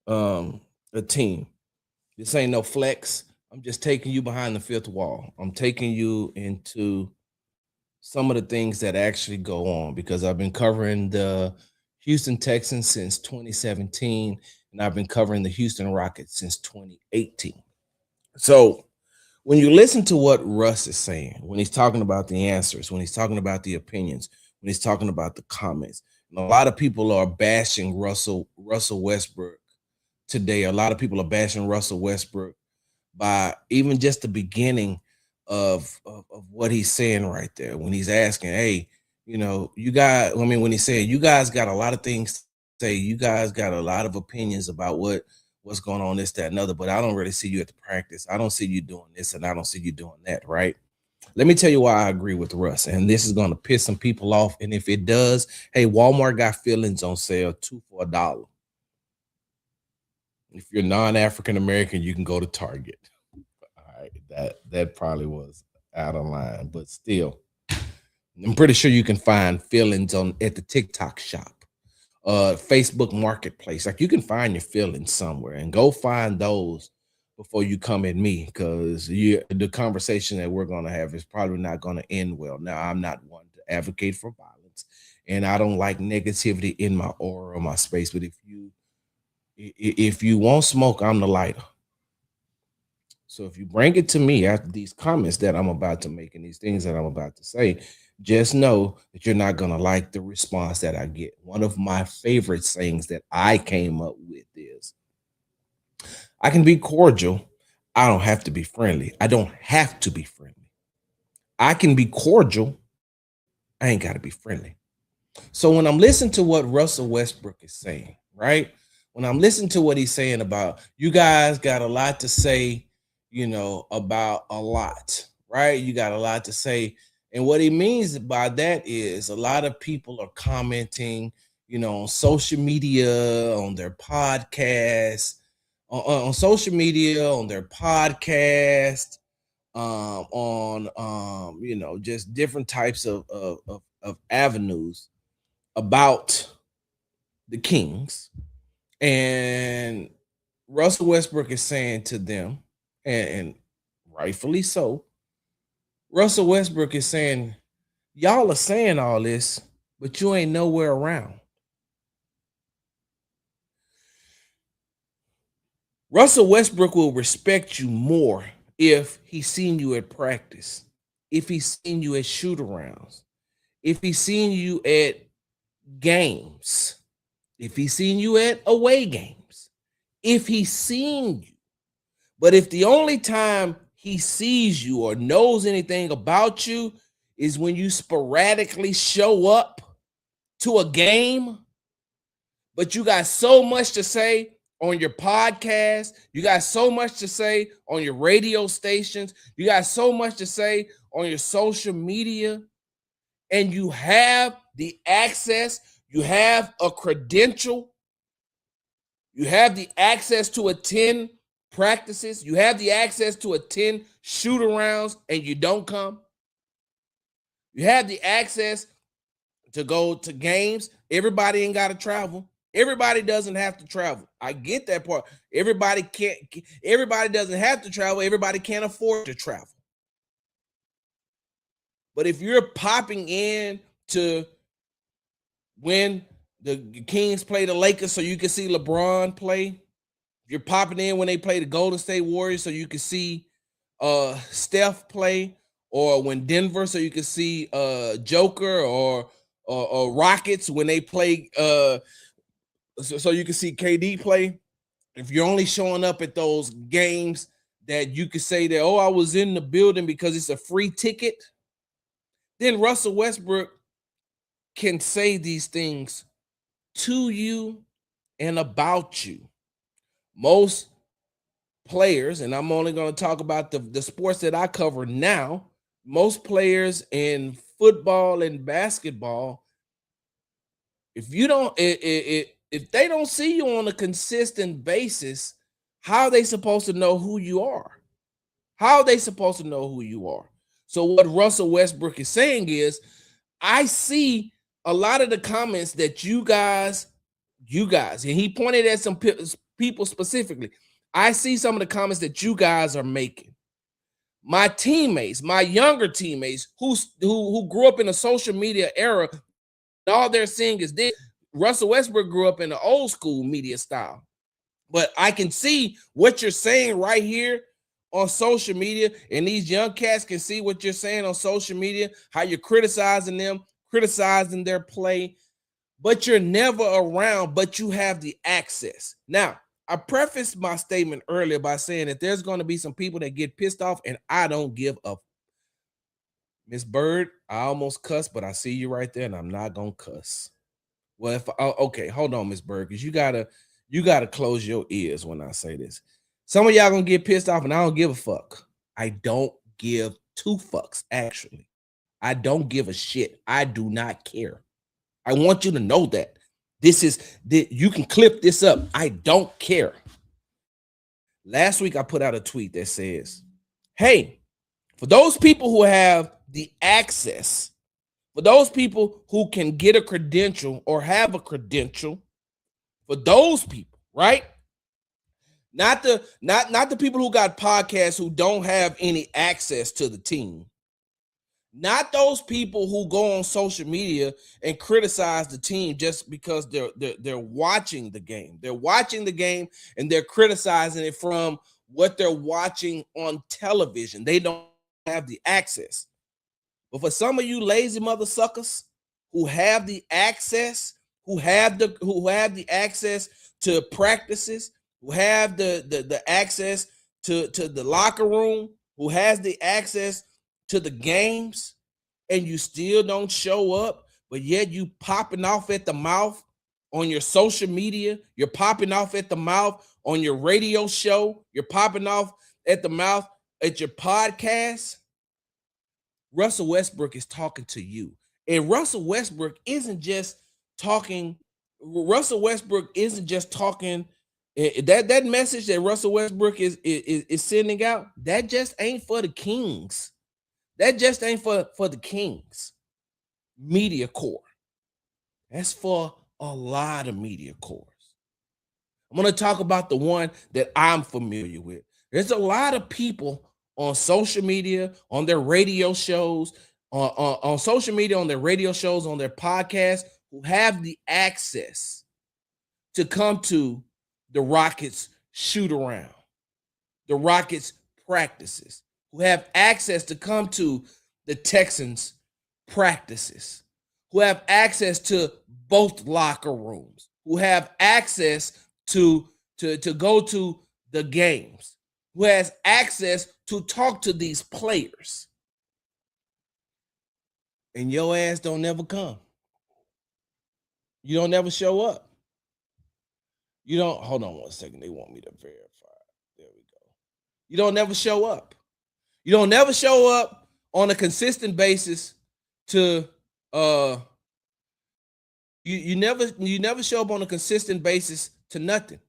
um a team, this ain't no flex. I'm just taking you behind the fifth wall. I'm taking you into some of the things that actually go on because I've been covering the Houston Texans since 2017 and I've been covering the Houston Rockets since 2018. So when you listen to what Russ is saying, when he's talking about the answers, when he's talking about the opinions, when he's talking about the comments, and a lot of people are bashing Russell Westbrook today. A lot of people are bashing Russell Westbrook by even just the beginning of what he's saying right there when he's asking, hey, you guys, I mean, when he's saying you guys got a lot of things to say, you guys got a lot of opinions about what's going on, this, that, and other, but I don't really see you at the practice. I don't see you doing this and I don't see you doing that, right? Let me tell you why I agree with Russ, and this is going to piss some people off. And if it does, hey, Walmart got feelings on sale, 2 for $1. If you're non-African American, you can go to Target. All right, that probably was out of line, but still, I'm pretty sure you can find feelings on at the TikTok shop, Facebook Marketplace. Like you can find your feelings somewhere, and go find those before you come at me, because the conversation that we're going to have is probably not going to end well. Now, I'm not one to advocate for violence, and I don't like negativity in my aura or my space. But if you want smoke, I'm the lighter. So if you bring it to me after these comments that I'm about to make and these things that I'm about to say, just know that you're not going to like the response that I get. One of my favorite sayings that I came up with is, I can be cordial. I don't have to be friendly. I don't have to be friendly. I can be cordial. I ain't got to be friendly. So when I'm listening to what Russell Westbrook is saying, right? When I'm listening to what he's saying about you guys got a lot to say, about a lot, right? You got a lot to say. And what he means by that is a lot of people are commenting, on social media, on their podcasts, on social media, on their podcast, on just different types of avenues about the Kings. And Russell Westbrook is saying to them, and rightfully so, Russell Westbrook is saying, y'all are saying all this, but you ain't nowhere around. Russell Westbrook will respect you more if he's seen you at practice, if he's seen you at shoot-arounds, if he's seen you at games, if he's seen you at away games, if he's seen you. But if the only time he sees you or knows anything about you is when you sporadically show up to a game, but you got so much to say on your podcast, you got so much to say on your radio stations, you got so much to say on your social media, and you have the access, you have a credential, you have the access to attend practices, you have the access to attend shoot-arounds, and you don't come. You have the access to go to games. Everybody ain't got to travel. Everybody doesn't have to travel. I get that part. Everybody doesn't have to travel. Everybody can't afford to travel. But if you're popping in to when the Kings play the Lakers so you can see LeBron play, if you're popping in when they play the Golden State Warriors so you can see Steph play, or when Denver so you can see Joker or Rockets when they play so you can see KD play. If you're only showing up at those games that you could say that, oh, I was in the building because it's a free ticket, then Russell Westbrook can say these things to you and about you. Most players, and I'm only going to talk about the sports that I cover now, most players in football and basketball If you don't, if they don't see you on a consistent basis, how are they supposed to know who you are? How are they supposed to know who you are? So what Russell Westbrook is saying is, I see a lot of the comments that you guys, and he pointed at some people specifically. I see some of the comments that you guys are making. My teammates, my younger teammates who grew up in a social media era, all they're seeing is this. Russell Westbrook grew up in the old school media style. But I can see what you're saying right here on social media, and these young cats can see what you're saying on social media, how you're criticizing them, criticizing their play, but you're never around, but you have the access. Now, I prefaced my statement earlier by saying that there's going to be some people that get pissed off, and I don't give a Miss Bird, I almost cussed, but I see you right there, and I'm not gonna cuss. Well, if okay, hold on, Miss Bird, because you gotta close your ears when I say this. Some of y'all gonna get pissed off, and I don't give a fuck. I don't give two fucks, actually. I don't give a shit. I do not care. I want you to know that. You can clip this up. I don't care. Last week I put out a tweet that says, hey, for those people who have the access, for those people who can get a credential or have a credential, for those people, right? Not the people who got podcasts who don't have any access to the team. Not those people who go on social media and criticize the team just because they're watching the game. They're watching the game and they're criticizing it from what they're watching on television. They don't have the access. But for some of you lazy mother suckers who have the access, who have the access to practices, who have the access to the locker room, who has the access to the games, and you still don't show up, but yet you popping off at the mouth on your social media, you're popping off at the mouth on your radio show, you're popping off at the mouth at your podcast. Russell Westbrook is talking to you. And Russell Westbrook isn't just talking, that message that Russell Westbrook is sending out, that just ain't for the Kings. That just ain't for the Kings media core. That's for a lot of media cores. I'm going to talk about the one that I'm familiar with. There's a lot of people on social media, on their radio shows, on social media, on their radio shows, on their podcasts, who have the access to come to the Rockets shoot around, the Rockets practices, who have access to come to the Texans practices, who have access to both locker rooms, who have access to go to the games, who has access to talk to these players. And your ass don't never come. You don't never show up. You don't, hold on one second. They want me to verify. There we go. You don't never show up. You don't never show up on a consistent basis to you never show up on a consistent basis to nothing.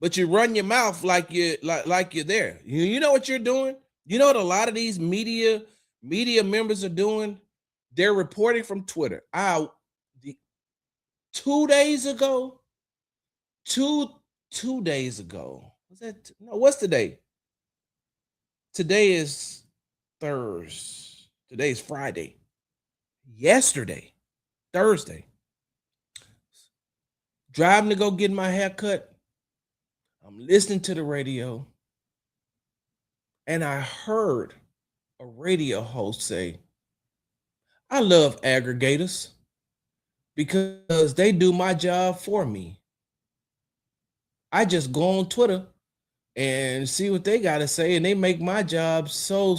But you run your mouth like you're there. You know what you're doing? You know what a lot of these media members are doing? They're reporting from Twitter. 2 days ago, two days ago. Was that no? What's today? Today is Thursday. Today is Friday. Yesterday, Thursday, driving to go get my hair cut. I'm listening to the radio, and I heard a radio host say, I love aggregators because they do my job for me. I just go on Twitter and see what they got to say, and they make my job so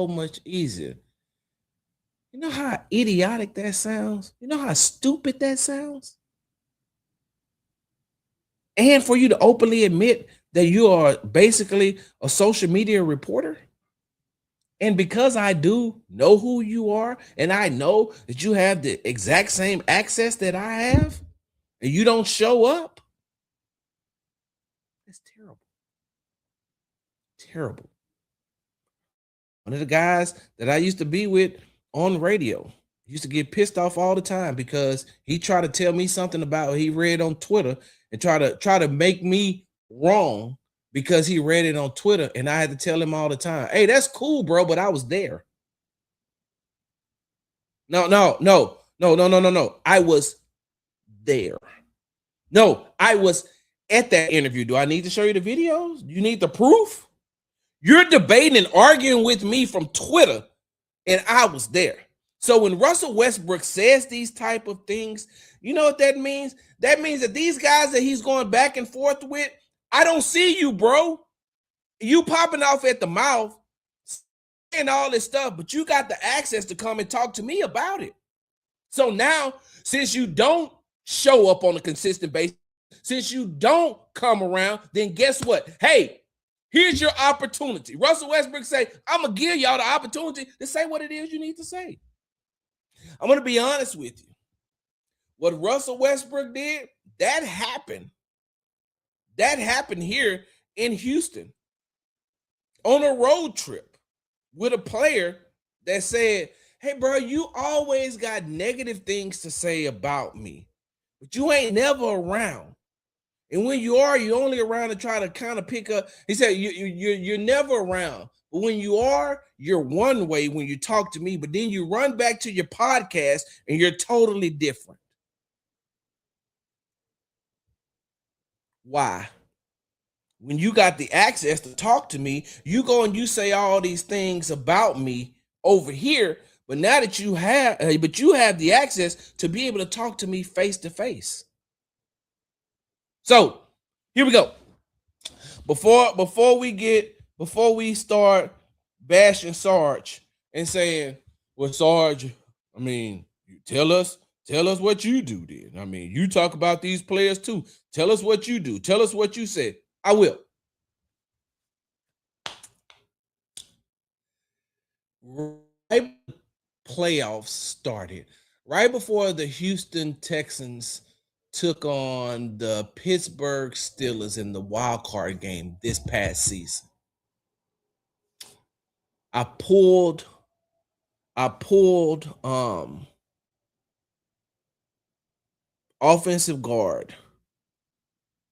much easier. You know how idiotic that sounds? You know how stupid that sounds? And for you to openly admit that you are basically a social media reporter? And because I do know who you are, and I know that you have the exact same access that I have, and you don't show up, it's terrible. Terrible. One of the guys that I used to be with on radio used to get pissed off all the time because he tried to tell me something about what he read on Twitter and try to make me wrong because he read it on Twitter, and I had to tell him all the time, "Hey, that's cool, bro, but I was there." No, no, no, no, no, no, no, no. I was there. No, I was at that interview. Do I need to show you the videos? You need the proof? You're debating and arguing with me from Twitter, and I was there. So when Russell Westbrook says these type of things, you know what that means? That means that these guys that he's going back and forth with, I don't see you, bro. You popping off at the mouth and all this stuff, but you got the access to come and talk to me about it. So now, since you don't show up on a consistent basis, since you don't come around, then guess what? Hey, here's your opportunity. Russell Westbrook say, I'm going to give y'all the opportunity to say what it is you need to say. I'm going to be honest with you. What Russell Westbrook did, that happened. That happened here in Houston on a road trip with a player that said, hey, bro, you always got negative things to say about me, but you ain't never around. And when you are, you're only around to try to kind of pick up. He said, you're never around. But when you are, you're one way when you talk to me, but then you run back to your podcast and you're totally different. Why? When you got the access to talk to me, you go and you say all these things about me over here. But now that you have the access to be able to talk to me face to face. So here we go. Before we start bashing Sarge and saying, well, Sarge, I mean, tell us what you do then. I mean, you talk about these players too. Tell us what you do. Tell us what you said. I will. Right, playoffs started. Right before the Houston Texans took on the Pittsburgh Steelers in the wild card game this past season, I pulled offensive guard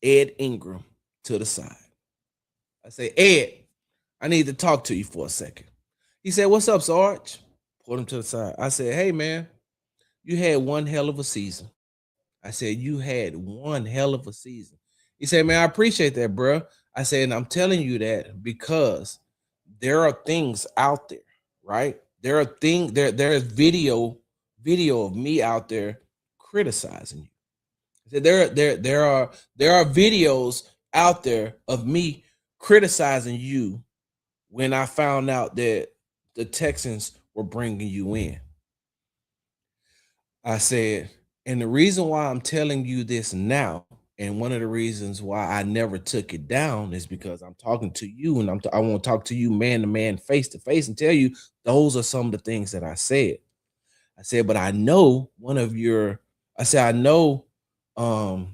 Ed Ingram to the side. I say, Ed, I need to talk to you for a second. He said, what's up, Sarge? Pulled him to the side. I said, hey, man, you had one hell of a season. I said, you had one hell of a season. He said, man, I appreciate that, bro. I said, and I'm telling you that because there are things out there, right? There are things, there's video of me out there criticizing you. I said, there are videos out there of me criticizing you when I found out that the Texans were bringing you in. I said, and the reason why I'm telling you this now, and one of the reasons why I never took it down is because I'm talking to you, and I want to talk to you man to man, face to face, and tell you those are some of the things that I said. I said, but I know one of your, I said, I know, I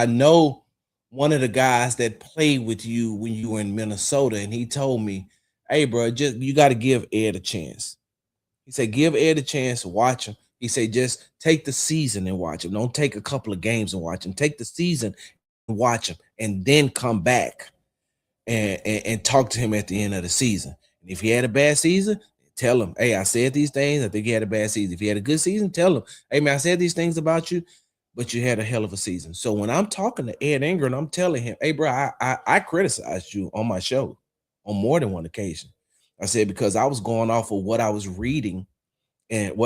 know one of the guys that played with you when you were in Minnesota, and he told me, hey, bro, just you got to give Ed a chance. He said, give Ed a chance to watch him. He said, just take the season and watch him. Don't take a couple of games and watch him. Take the season and watch him, and then come back and talk to him at the end of the season. And if he had a bad season, tell him, hey, I said these things. I think he had a bad season. If he had a good season, tell him, hey, man, I said these things about you, but you had a hell of a season. So when I'm talking to Ed Ingram, I'm telling him, hey, bro, I criticized you on my show on more than one occasion. I said, because I was going off of what I was reading and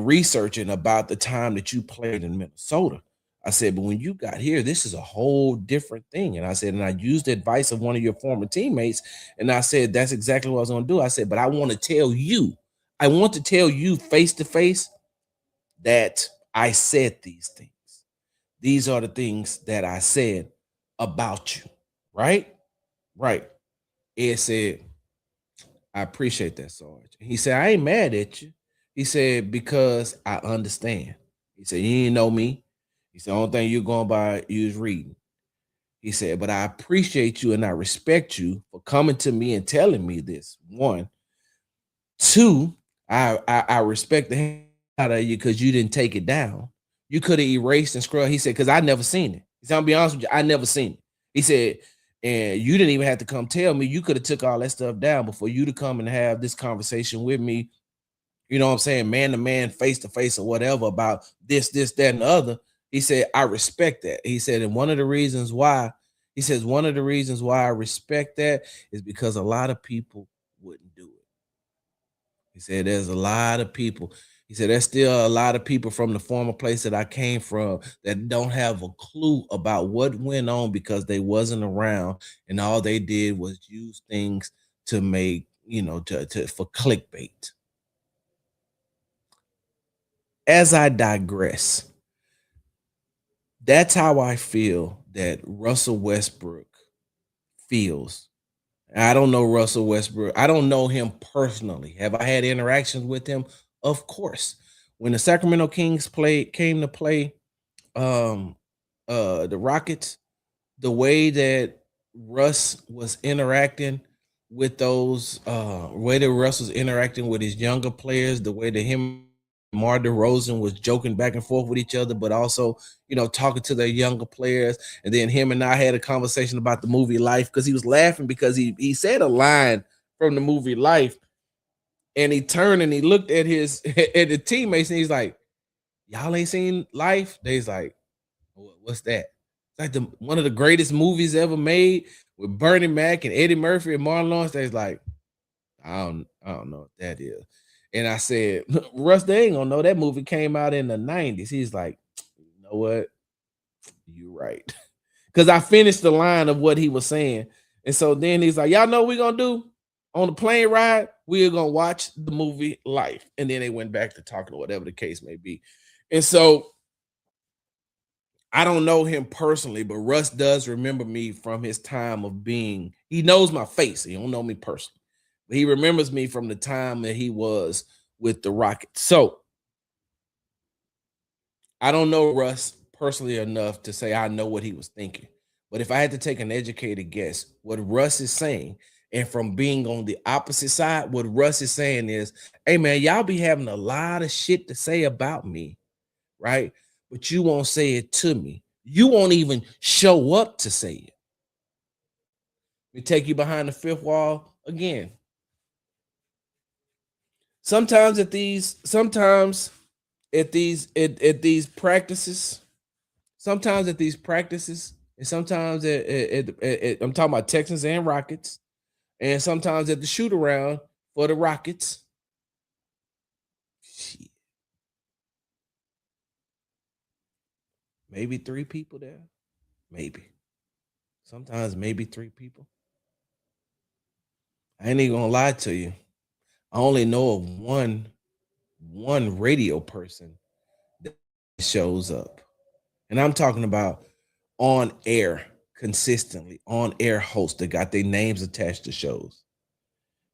researching about the time that you played in Minnesota. I said, but when you got here, this is a whole different thing. And I said, and I used the advice of one of your former teammates. And I said, that's exactly what I was going to do. I said, but I want to tell you face to face that I said these things. These are the things that I said about you. Right? Right. Ed said, I appreciate that, Sarge. He said, I ain't mad at you. He said, because I understand. He said, you didn't know me. He said, the only thing you're going by you is reading. He said, but I appreciate you and I respect you for coming to me and telling me this. One. Two, I respect the hell out of you because you didn't take it down. You could have erased and scrubbed. He said, because I never seen it. He said, I'll be honest with you, I never seen it. He said, and you didn't even have to come tell me. You could have took all that stuff down before you to come and have this conversation with me. You know what I'm saying? Man to man, face to face, or whatever about this, that, and the other. He said, I respect that. He said, and one of the reasons why, he says, one of the reasons why I respect that is because a lot of people wouldn't do it. He said, there's a lot of people. He said, there's still a lot of people from the former place that I came from that don't have a clue about what went on because they wasn't around and all they did was use things to make, to for clickbait. As I digress, that's how I feel that Russell Westbrook feels. I don't know Russell Westbrook. I don't know him personally. Have I had interactions with him? Of course. When the Sacramento Kings came to play the Rockets, the way that Russ was interacting with those way that Russ was interacting with his younger players, the way that him and Mar DeRozan was joking back and forth with each other, but also, talking to their younger players. And then him and I had a conversation about the movie Life because he was laughing because he said a line from the movie Life, and he turned and he looked at his at the teammates and he's like, y'all ain't seen Life? They's like, what's that? It's like one of the greatest movies ever made with Bernie Mac and Eddie Murphy and Marlon Lawrence. They's like, I don't know what that is. And I said, Russ, they ain't gonna know that movie came out in the 90s. He's like, you know what? You're right. Because I finished the line of what he was saying. And so then he's like, y'all know what we're gonna do? On the plane ride, we're gonna watch the movie Life. And then they went back to talking or whatever the case may be. And so I don't know him personally, but Russ does remember me from his time of being, he knows my face. He don't know me personally, but he remembers me from the time that he was with the Rockets. So I don't know Russ personally enough to say I know what he was thinking. But if I had to take an educated guess, what Russ is saying, and from being on the opposite side, what Russ is saying is, hey man, y'all be having a lot of shit to say about me, right? But you won't say it to me. You won't even show up to say it. We take you behind the fifth wall again. Sometimes at these practices, and sometimes I'm talking about Texans and Rockets, and sometimes at the shoot around for the Rockets. Shit. Maybe 3 people there. Maybe. Sometimes maybe 3 people. I ain't even gonna lie to you. I only know of one radio person that shows up. And I'm talking about on air, consistently, on air hosts that got their names attached to shows.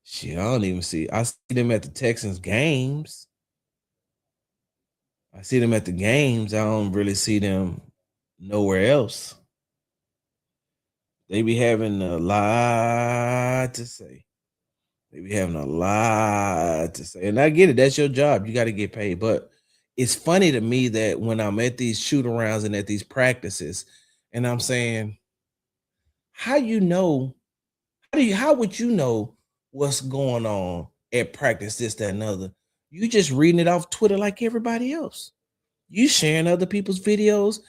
Shit, I don't even see. I see them at the Texans games. I see them at the games. I don't really see them nowhere else. They be having a lot to say. They be having a lot to say. And I get it. That's your job. You got to get paid. But it's funny to me that when I'm at these shoot arounds and at these practices, and I'm saying, how would you know what's going on at practice, this, that, and other? You just reading it off Twitter like everybody else. You sharing other people's videos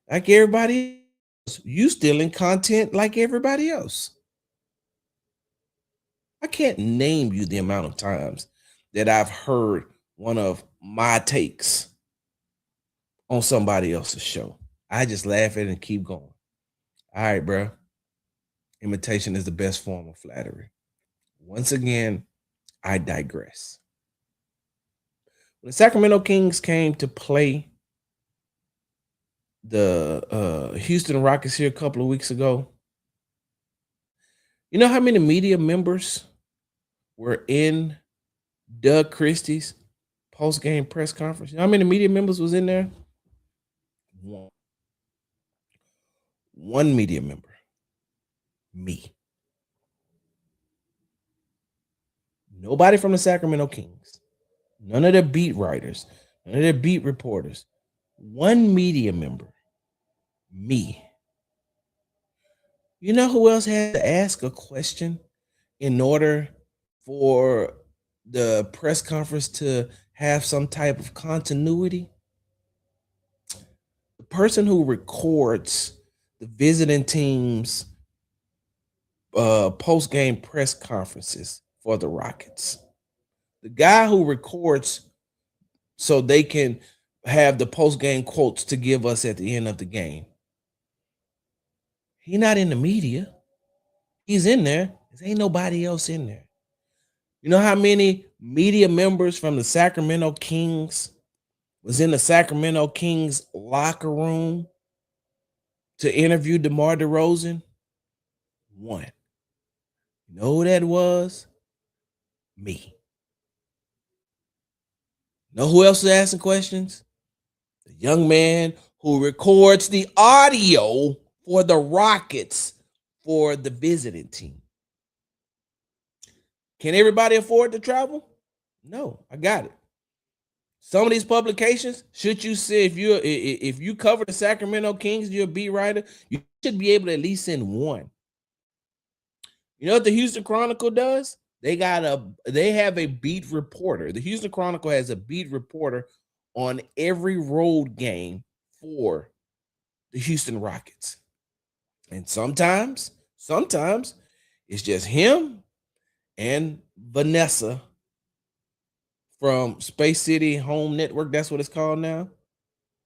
like everybody else. You stealing content like everybody else. I can't name you the amount of times that I've heard one of my takes on somebody else's show. I just laugh at it and keep going. All right, bro. Imitation is the best form of flattery. Once again, I digress. When the Sacramento Kings came to play the Houston Rockets here a couple of weeks ago, You know how many media members were in Doug Christie's post-game press conference? You know how many media members was in there? One. One media member. Me. Nobody from the Sacramento Kings. None of the beat writers. None of the beat reporters. One media member. Me. You know who else had to ask a question in order for the press conference to have some type of continuity? The person who records the visiting team's post-game press conferences for the Rockets. The guy who records so they can have the post-game quotes to give us at the end of the game. He's not in the media. He's in there. There ain't nobody else in there. You know how many media members from the Sacramento Kings was in the Sacramento Kings locker room to interview DeMar DeRozan? One. You know who that was? Me. Know who else is asking questions? The young man who records the audio for the Rockets for the visiting team. Can everybody afford to travel? No, I got it. Some of these publications, should you say if you cover the Sacramento Kings, you're a beat writer, you should be able to at least send one. You know what the Houston Chronicle does? They have a beat reporter. The Houston Chronicle has a beat reporter on every road game for the Houston Rockets. And sometimes it's just him and Vanessa from Space City Home Network. That's what it's called now.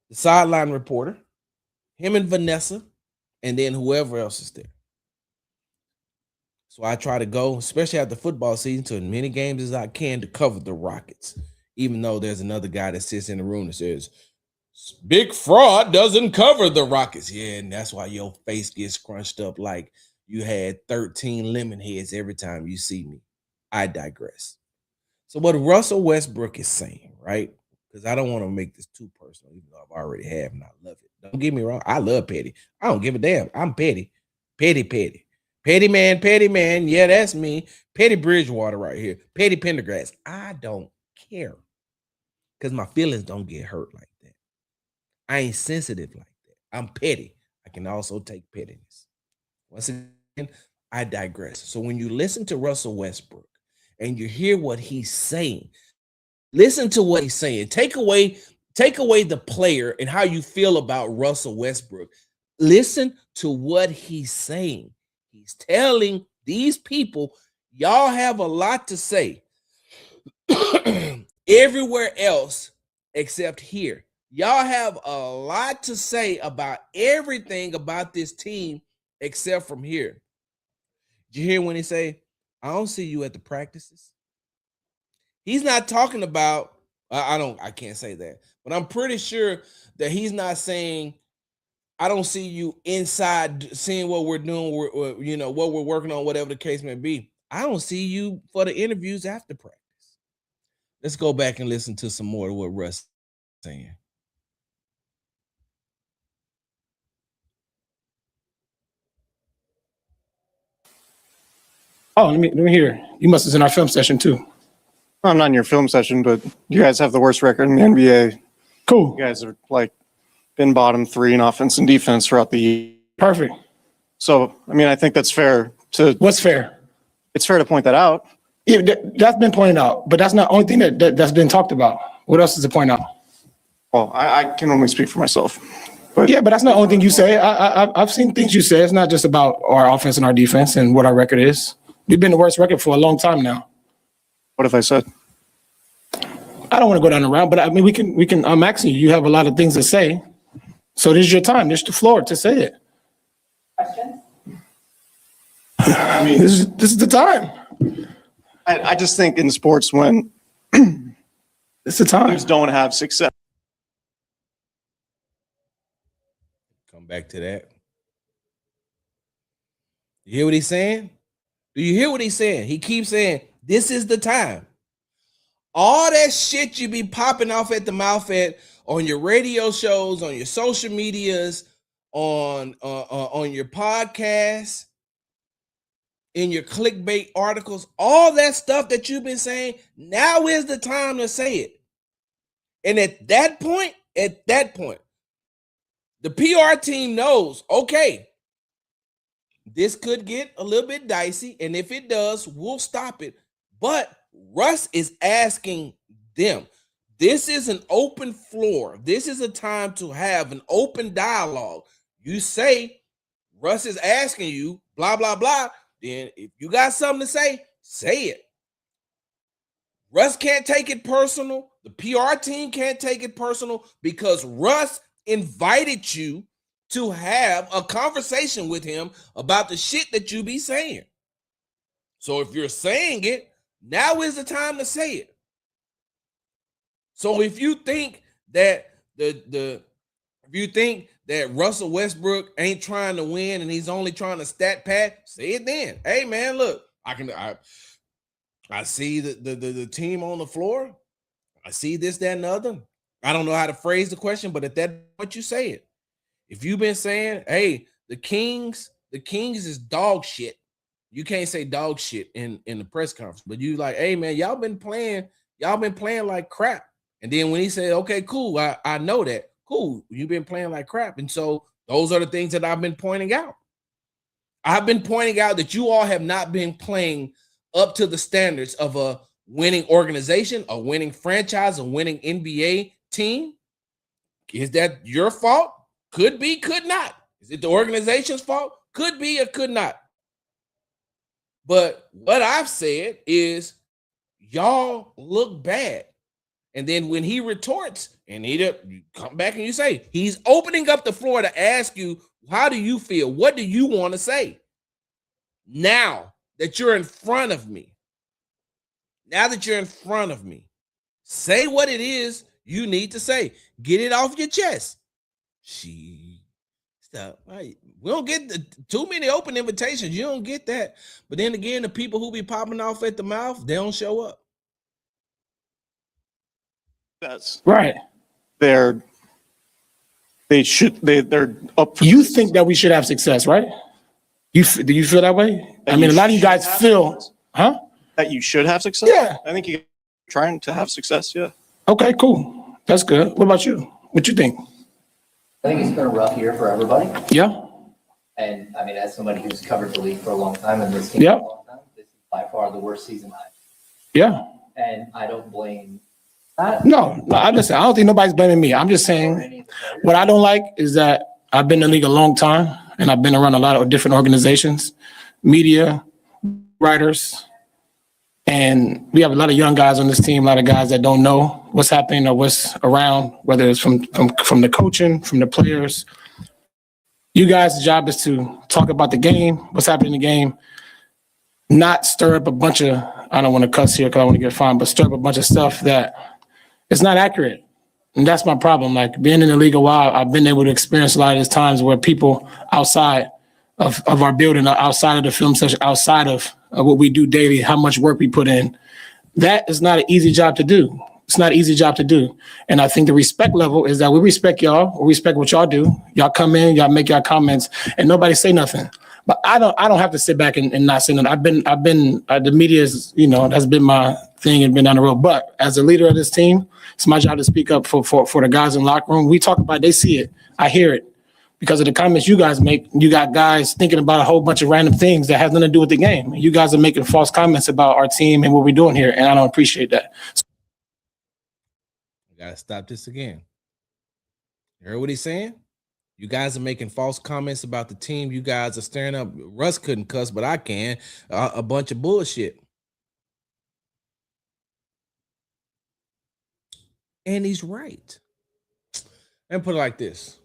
The sideline reporter, him and Vanessa, and then whoever else is there. So I try to go, especially after football season, to as many games as I can to cover the Rockets, even though there's another guy that sits in the room that says, Big Fraud doesn't cover the Rockets. Yeah, and that's why your face gets scrunched up like you had 13 lemon heads every time you see me. I digress. So what Russell Westbrook is saying, right? Because I don't want to make this too personal, even though I've already have and I love it. Don't get me wrong. I love petty. I don't give a damn. I'm petty. Petty. Petty man. Yeah, that's me. Petty Bridgewater right here. Petty Pendergrass. I don't care. Because my feelings don't get hurt like that. I ain't sensitive like that. I'm petty. I can also take pettiness. Once again, I digress. So when you listen to Russell Westbrook and you hear what he's saying, listen to what he's saying. Take away the player and how you feel about Russell Westbrook. Listen to what he's saying. He's telling these people, y'all have a lot to say everywhere else except here. Y'all have a lot to say about everything about this team except from here. Did you hear when he say, I don't see you at the practices? He's not talking about, I can't say that, but I'm pretty sure that he's not saying, I don't see you inside seeing what we're doing, what we're working on, whatever the case may be. I don't see you for the interviews after practice. Let's go back and listen to some more of what Russ is saying. Oh, let me hear. You must have seen our film session too. I'm not in your film session, but you guys have the worst record in the NBA. Cool. You guys have been bottom 3 in offense and defense throughout the year. Perfect. So, I think that's fair to. What's fair? It's fair to point that out. Yeah, that's been pointed out, but that's not the only thing that's been talked about. What else is to point out? Well, I can only speak for myself. But Yeah, but that's not the only thing you say. I've seen things you say. It's not just about our offense and our defense and what our record is. We've been the worst record for a long time now. what have I said? I don't want to go down the route, but we can. I'm asking you. You have a lot of things to say, so this is your time. This is the floor to say it. Questions? This is the time. I just think in sports when It's the time. teams don't have success. Come back to that. You hear what he's saying? Do you hear what he's saying? He keeps saying, this is the time. All that shit you be popping off at the mouth at on your radio shows, on your social medias, on your podcasts, in your clickbait articles, all that stuff that you've been saying, now is the time to say it. And at that point, the PR team knows, okay, this could get a little bit dicey, and if it does, we'll stop it. But Russ is asking them. This is an open floor. This is a time to have an open dialogue. You say, Russ is asking you, blah, blah, blah. Then if you got something to say it. Russ can't take it personal. The PR team can't take it personal because Russ invited you to have a conversation with him about the shit that you be saying. So if you're saying it, now is the time to say it. So if you think that Russell Westbrook ain't trying to win and he's only trying to stat pad, say it then. Hey man, look, I see the team on the floor. I see this, that, and the other. I don't know how to phrase the question, but at that point you say it. If you've been saying, hey, the Kings is dog shit. You can't say dog shit in the press conference, but you like, hey man, y'all been playing like crap. And then when he said, okay, cool, I know that. Cool, you've been playing like crap. And so those are the things that I've been pointing out. I've been pointing out that you all have not been playing up to the standards of a winning organization, a winning franchise, a winning NBA team. Is that your fault? Could be, could not. Is it the organization's fault? Could be or could not. But what I've said is y'all look bad. And then when he retorts, and you come back and you say, he's opening up the floor to ask you, how do you feel? What do you want to say? Now that you're in front of me, say what it is you need to say. Get it off your chest. We don't get too many open invitations. You don't get that. But then again, the people who be popping off at the mouth, they don't show up. That's Right. they're up. You think that we should have success, right? Do you feel that way? I mean, a lot of you guys feel, huh? That you should have success? Yeah. I think you're trying to have success, yeah. Okay, cool. That's good. What about you? What you think? I think it's been a rough year for everybody. Yeah. And I mean, as somebody who's covered the league for a long time and this team Yeah. for a long time, this is by far the worst season I've. Yeah. And I don't blame that. No, I listen, I don't think nobody's blaming me. I'm just or saying any of the players. what I don't like is that I've been in the league a long time and I've been around a lot of different organizations, media, writers, and we have a lot of young guys on this team, a lot of guys that don't know what's happening or what's around, whether it's from the coaching, from the players. You guys' job is to talk about the game, what's happening in the game, not stir up a bunch of, I don't want to cuss here because I want to get fined, but stir up a bunch of stuff that it's not accurate. And that's my problem. Like being in the league a while, I've been able to experience a lot of these times where people outside of our building, outside of the film session, outside of what we do daily, how much work we put in, that is not an easy job to do. It's not an easy job to do. And I think the respect level is that we respect y'all, we respect what y'all do. Y'all come in, y'all make y'all comments, and nobody say nothing. But I don't have to sit back and not say nothing. I've been the media is, that's been my thing and been down the road. But as a leader of this team, it's my job to speak up for the guys in the locker room. We talk about it, they see it. I hear it. Because of the comments you guys make, you got guys thinking about a whole bunch of random things that has nothing to do with the game. You guys are making false comments about our team and what we're doing here, and I don't appreciate that. I gotta stop this again. You heard what he's saying? You guys are making false comments about the team. You guys are stirring up. Russ couldn't cuss, but I can. A bunch of bullshit. And he's right. And put it like this.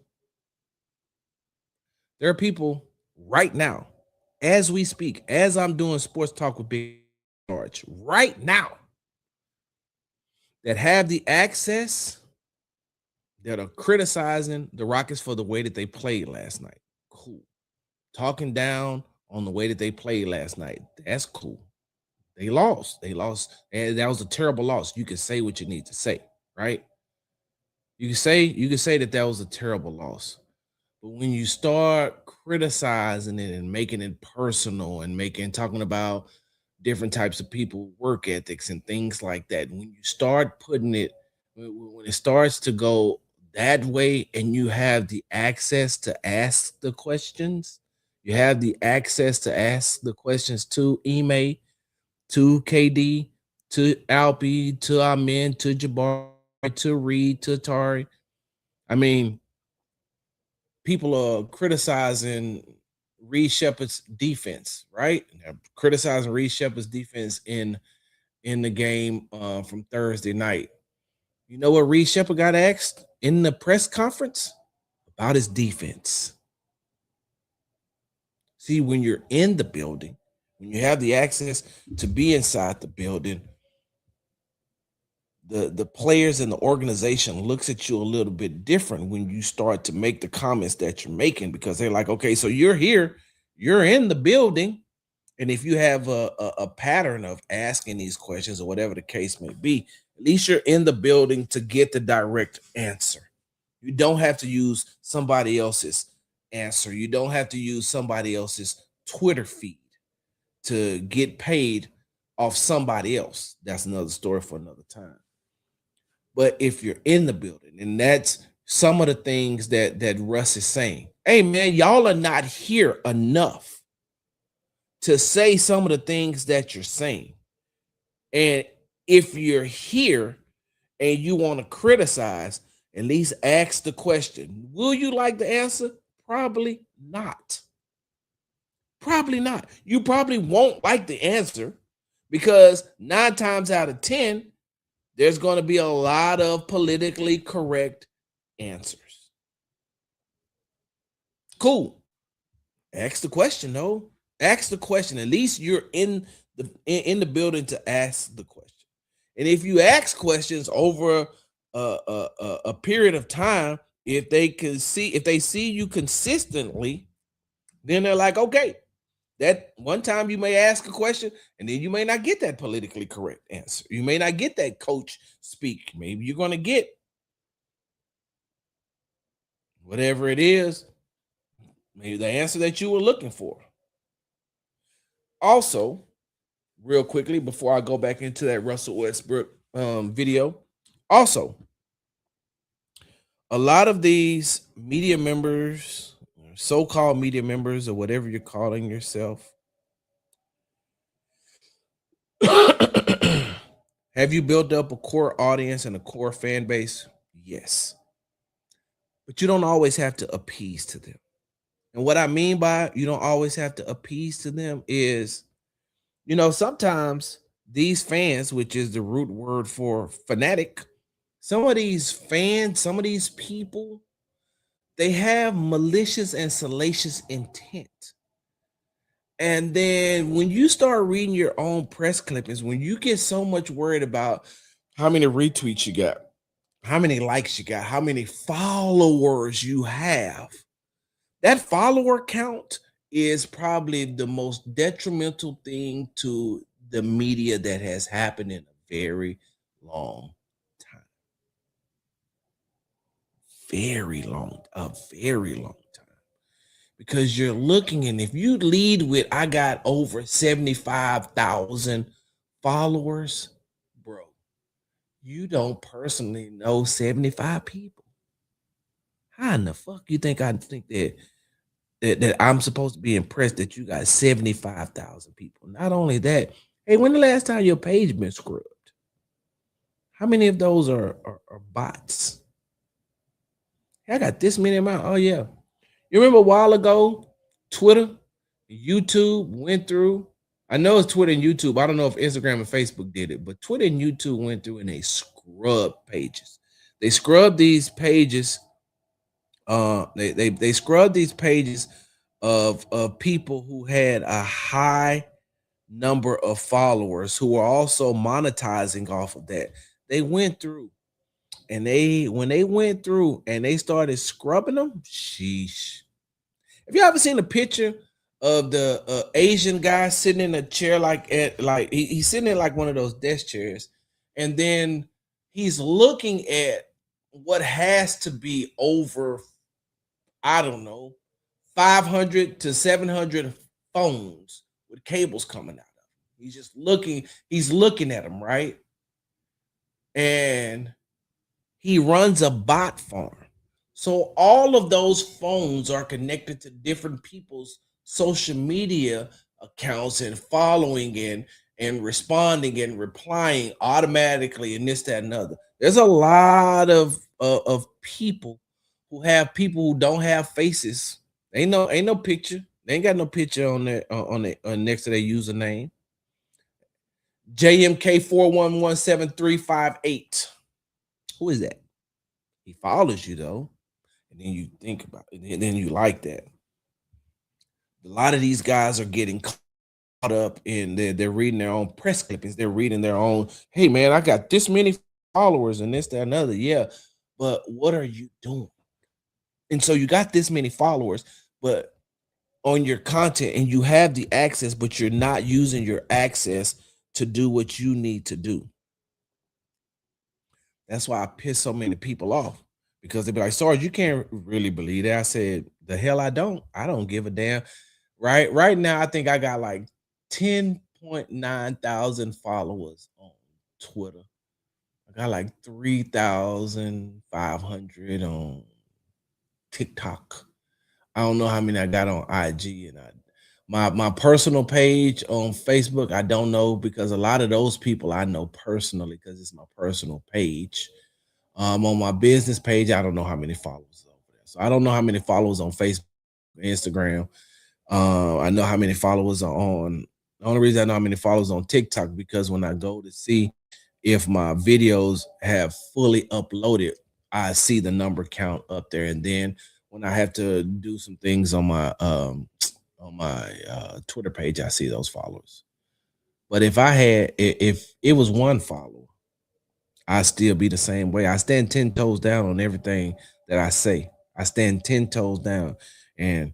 There are people right now, as we speak, as I'm doing sports talk with Big George, right now, that have the access that are criticizing the Rockets for the way that they played last night. Cool. Talking down on the way that they played last night. That's cool. They lost. They lost, and that was a terrible loss. You can say what you need to say, right? You can say that was a terrible loss. But when you start criticizing it and making it personal and making talking about different types of people, work ethics and things like that, when you start putting it when it starts to go that way and you have the access to ask the questions, you have the access to ask the questions to Ime, to KD, to Alpi, to Amin, to Jabari, to Reed, to Tari. I mean, people are criticizing Reed Shepard's defense, right? They're criticizing Reed Shepard's defense in the game from Thursday night. You know what Reed Shepard got asked in the press conference about his defense? See, when you're in the building, when you have the access to be inside the building, the players and the organization looks at you a little bit different when you start to make the comments that you're making, because they're like, okay, so you're here, you're in the building, and if you have a pattern of asking these questions or whatever the case may be, at least you're in the building to get the direct answer. You don't have to use somebody else's answer. You don't have to use somebody else's Twitter feed to get paid off somebody else. That's another story for another time. But if you're in the building, and that's some of the things that Russ is saying. Hey man, y'all are not here enough to say some of the things that you're saying. And if you're here and you want to criticize, at least ask the question. Will you like the answer? Probably not. Probably not. You probably won't like the answer because 9 times out of 10, there's going to be a lot of politically correct answers. Cool. Ask the question, though. Ask the question. At least you're in the building to ask the question. And if you ask questions over a period of time, if they see you consistently, then they're like, okay, that one time you may ask a question and then you may not get that politically correct answer. You may not get that coach speak. Maybe you're going to get whatever it is, maybe the answer that you were looking for. Also, real quickly, before I go back into that Russell Westbrook video, also, a lot of these media members, so-called media members, or whatever you're calling yourself, have you built up a core audience and a core fan base? Yes. But you don't always have to appease to them. And what I mean by you don't always have to appease to them is, sometimes these fans, which is the root word for fanatic, some of these fans, some of these people, they have malicious and salacious intent. And then when you start reading your own press clippings, when you get so much worried about how many retweets you got, how many likes you got, how many followers you have, that follower count is probably the most detrimental thing to the media that has happened in a very long time. A very long time. Because you're looking, and if you lead with, I got over 75,000 followers, bro, you don't personally know 75 people. How in the fuck you think I think that I'm supposed to be impressed that you got 75,000 people? Not only that, hey, when the last time your page been scrubbed? How many of those are bots? Hey, I got this many amount. Oh yeah. You remember a while ago, Twitter, YouTube went through. I know it's Twitter and YouTube. I don't know if Instagram and Facebook did it, but Twitter and YouTube went through and they scrubbed pages. They scrubbed these pages. They scrubbed these pages of people who had a high number of followers who were also monetizing off of that. They went through and when they went through and they started scrubbing them, sheesh. Have you ever seen a picture of the Asian guy sitting in a chair he's sitting in like one of those desk chairs, and then he's looking at what has to be over, I don't know, 500 to 700 phones with cables coming out of them. He's looking at them, right? And he runs a bot farm. So all of those phones are connected to different people's social media accounts and following and responding and replying automatically and this, that, and other. There's a lot of people who have people who don't have faces. Ain't no picture. They ain't got no picture on next to their username. JMK411738. Who is that? He follows you though, and then you think about it, and then you like that. A lot of these guys are getting caught up in they're reading their own press clippings. They're reading their own, hey man, I got this many followers and this, that, another. Yeah, but what are you doing? And so you got this many followers, but on your content, and you have the access, but you're not using your access to do what you need to do. That's why I piss so many people off, because they be like, Sarge, you can't really believe that. I said, the hell I don't. I don't give a damn. Right now, I think I got like 10.9 thousand followers on Twitter. I got like 3,500 on TikTok. I don't know how many I got on IG, and my personal page on Facebook, I don't know, because a lot of those people I know personally because it's my personal page. On my business page, I don't know how many followers over there. So I don't know how many followers on Facebook, Instagram. I know how many followers are on. The only reason I know how many followers on TikTok, because when I go to see if my videos have fully uploaded, I see the number count up there. And then when I have to do some things on my Twitter page, I see those followers. But if it was one follower, I still be the same way. I stand 10 toes down on everything that I say. I stand 10 toes down. And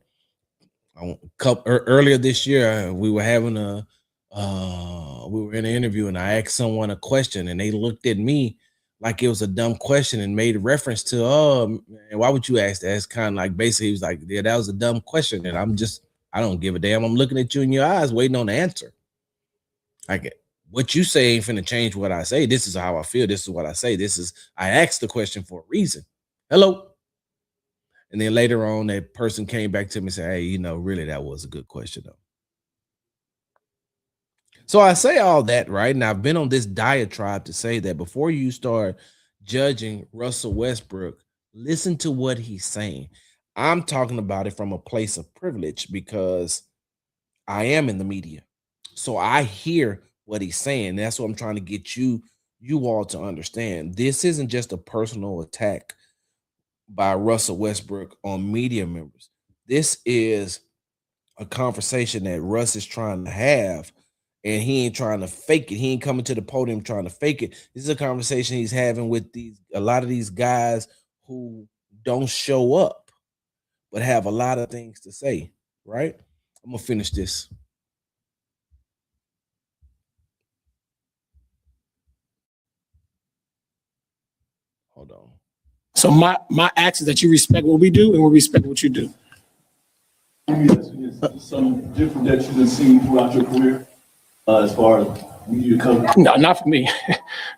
earlier this year, we were having we were in an interview, and I asked someone a question, and they looked at me like it was a dumb question and made reference to, oh man, why would you ask that? It's kind of like, basically he was like, yeah, that was a dumb question. And I don't give a damn. I'm looking at you in your eyes, waiting on the answer. Like, what you say ain't finna change what I say. This is how I feel. This is what I say. I asked the question for a reason. Hello. And then later on, that person came back to me and said, hey, really, that was a good question, though. So I say all that, right? And I've been on this diatribe to say that before you start judging Russell Westbrook, listen to what he's saying. I'm talking about it from a place of privilege because I am in the media. So I hear what he's saying. That's what I'm trying to get you all to understand. This isn't just a personal attack by Russell Westbrook on media members. This is a conversation that Russ is trying to have, and he ain't trying to fake it. He ain't coming to the podium trying to fake it. This is a conversation he's having with a lot of these guys who don't show up but have a lot of things to say, right? I'm gonna finish this. Hold on. So my ask is that you respect what we do and we respect what you do. Something different that you've seen throughout your career, as far as media coverage? No, not for me.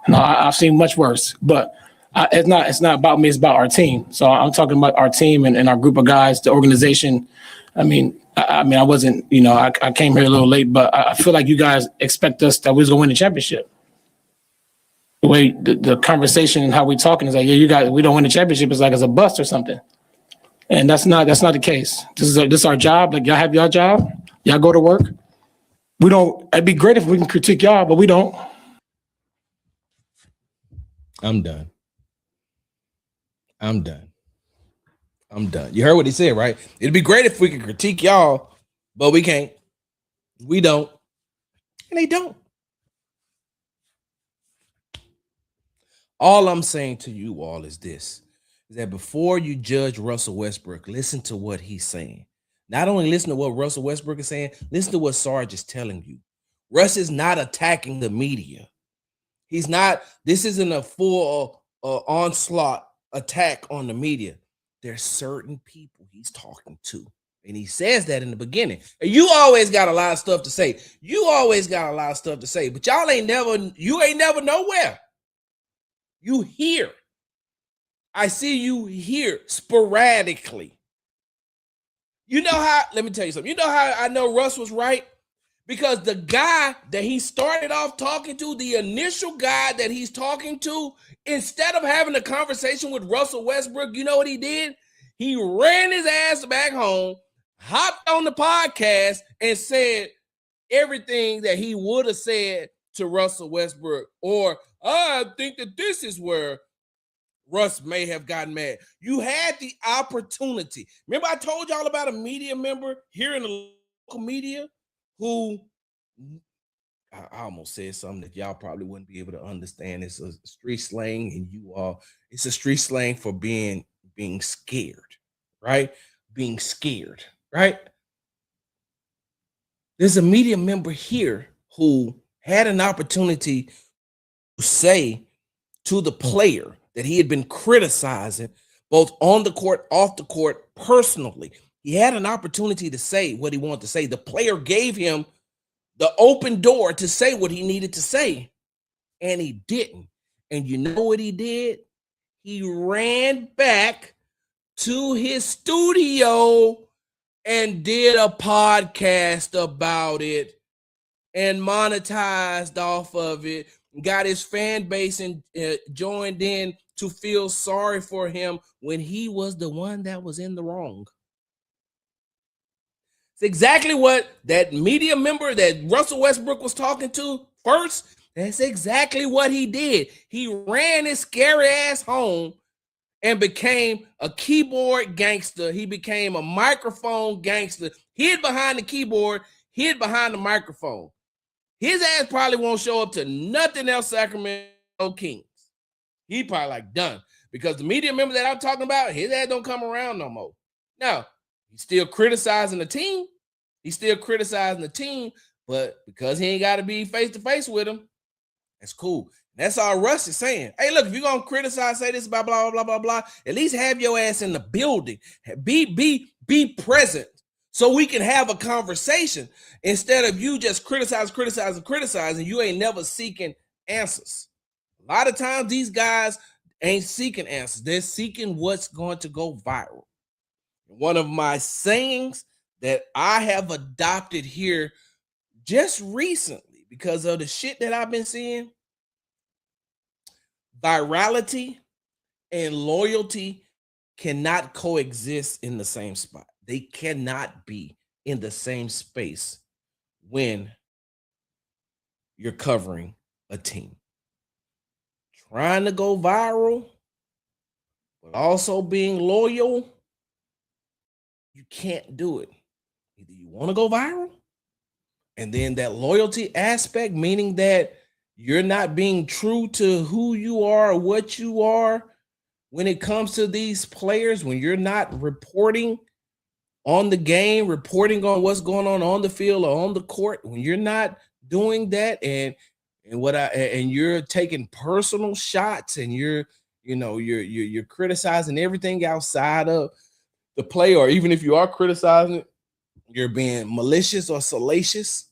No, I've seen much worse. But it's not about me. It's about our team. So I'm talking about our team and our group of guys, the organization. I mean, I wasn't. I came here a little late, but I feel like you guys expect us that we was gonna win the championship. The way the conversation and how we talking is like, yeah, you guys, we don't win the championship. It's like it's a bust or something. And that's not the case. This is our job. Like, y'all have your job. Y'all go to work. We don't. It'd be great if we can critique y'all, but we don't. I'm done. You heard what he said, right? It'd be great if we could critique y'all, but we can't. We don't. And they don't. All I'm saying to you all is this, is that before you judge Russell Westbrook, listen to what he's saying. Not only listen to what Russell Westbrook is saying, listen to what Sarge is telling you. Russ is not attacking the media. He's not, this isn't a full onslaught attack on the media. There's certain people he's talking to. And he says that in the beginning. And you always got a lot of stuff to say. You always got a lot of stuff to say, but you ain't never nowhere. You here. I see you here sporadically. You know how, let me tell you something. You know how I know Russ was right? Because the guy that he started off talking to, the initial guy that he's talking to, instead of having a conversation with Russell Westbrook, you know what he did? He ran his ass back home, hopped on the podcast, and said everything that he would have said to Russell Westbrook. Or, I think that this is where Russ may have gotten mad. You had the opportunity. Remember I told y'all about a media member here in the local media who, I almost said something that y'all probably wouldn't be able to understand. It's a street slang, and it's a street slang for being scared, right? Being scared, right? There's a media member here who had an opportunity to say to the player that he had been criticizing both on the court, off the court, personally. He had an opportunity to say what he wanted to say. The player gave him the open door to say what he needed to say, and he didn't. And you know what he did? He ran back to his studio and did a podcast about it and monetized off of it, got his fan base and joined in to feel sorry for him when he was the one that was in the wrong. It's exactly what that media member that Russell Westbrook was talking to first. That's exactly what he did. He ran his scary ass home and became a keyboard gangster. He became a microphone gangster. Hid behind the keyboard, hid behind the microphone. His ass probably won't show up to nothing else Sacramento Kings. He probably like done. Because the media member that I'm talking about, his ass don't come around no more. Now, he's still criticizing the team. But because he ain't got to be face-to-face with him, that's cool. That's all Russ is saying. Hey, look, if you're going to criticize, say this, blah, blah, blah, blah, blah, at least have your ass in the building. Be present so we can have a conversation instead of you just criticizing. You ain't never seeking answers. A lot of times these guys ain't seeking answers. They're seeking what's going to go viral. One of my sayings that I have adopted here just recently because of the shit that I've been seeing, virality and loyalty cannot coexist in the same spot. They cannot be in the same space when you're covering a team. Trying to go viral, but also being loyal, you can't do it. Either you want to go viral, and then that loyalty aspect, meaning that you're not being true to who you are or what you are when it comes to these players, when you're not reporting on the game, reporting on what's going on the field or on the court, when you're not doing that and you're taking personal shots and you're criticizing everything outside of the play, or even if you are criticizing it, you're being malicious or salacious.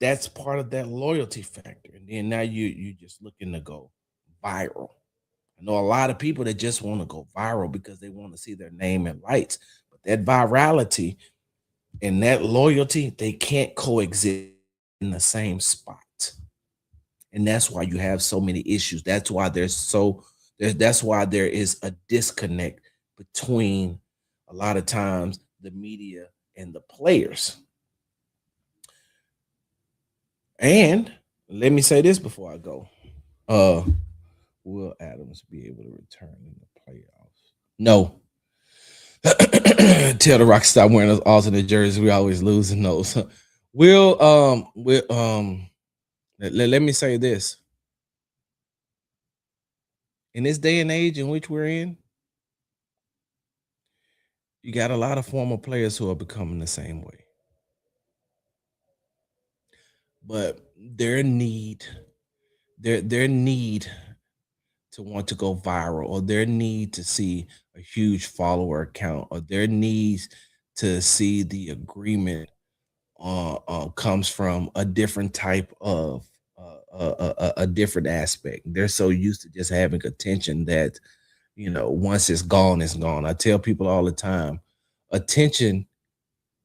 That's part of that loyalty factor. And then now you just looking to go viral. I know a lot of people that just want to go viral because they want to see their name in lights. But that virality and that loyalty, they can't coexist in the same spot. And that's why you have so many issues. That's why there is a disconnect between a lot of times the media and the players. And let me say this before I go. Will Adams be able to return in the playoffs? No. Tell the Rock stop wearing those alternate jerseys. We always losing those. Let me say this. In this day and age in which we're in, You got a lot of former players who are becoming the same way. But their need to want to go viral, or their need to see a huge follower count, or their needs to see the agreement comes from a different type of a different aspect. They're so used to just having attention that, once it's gone, it's gone. I tell people all the time, attention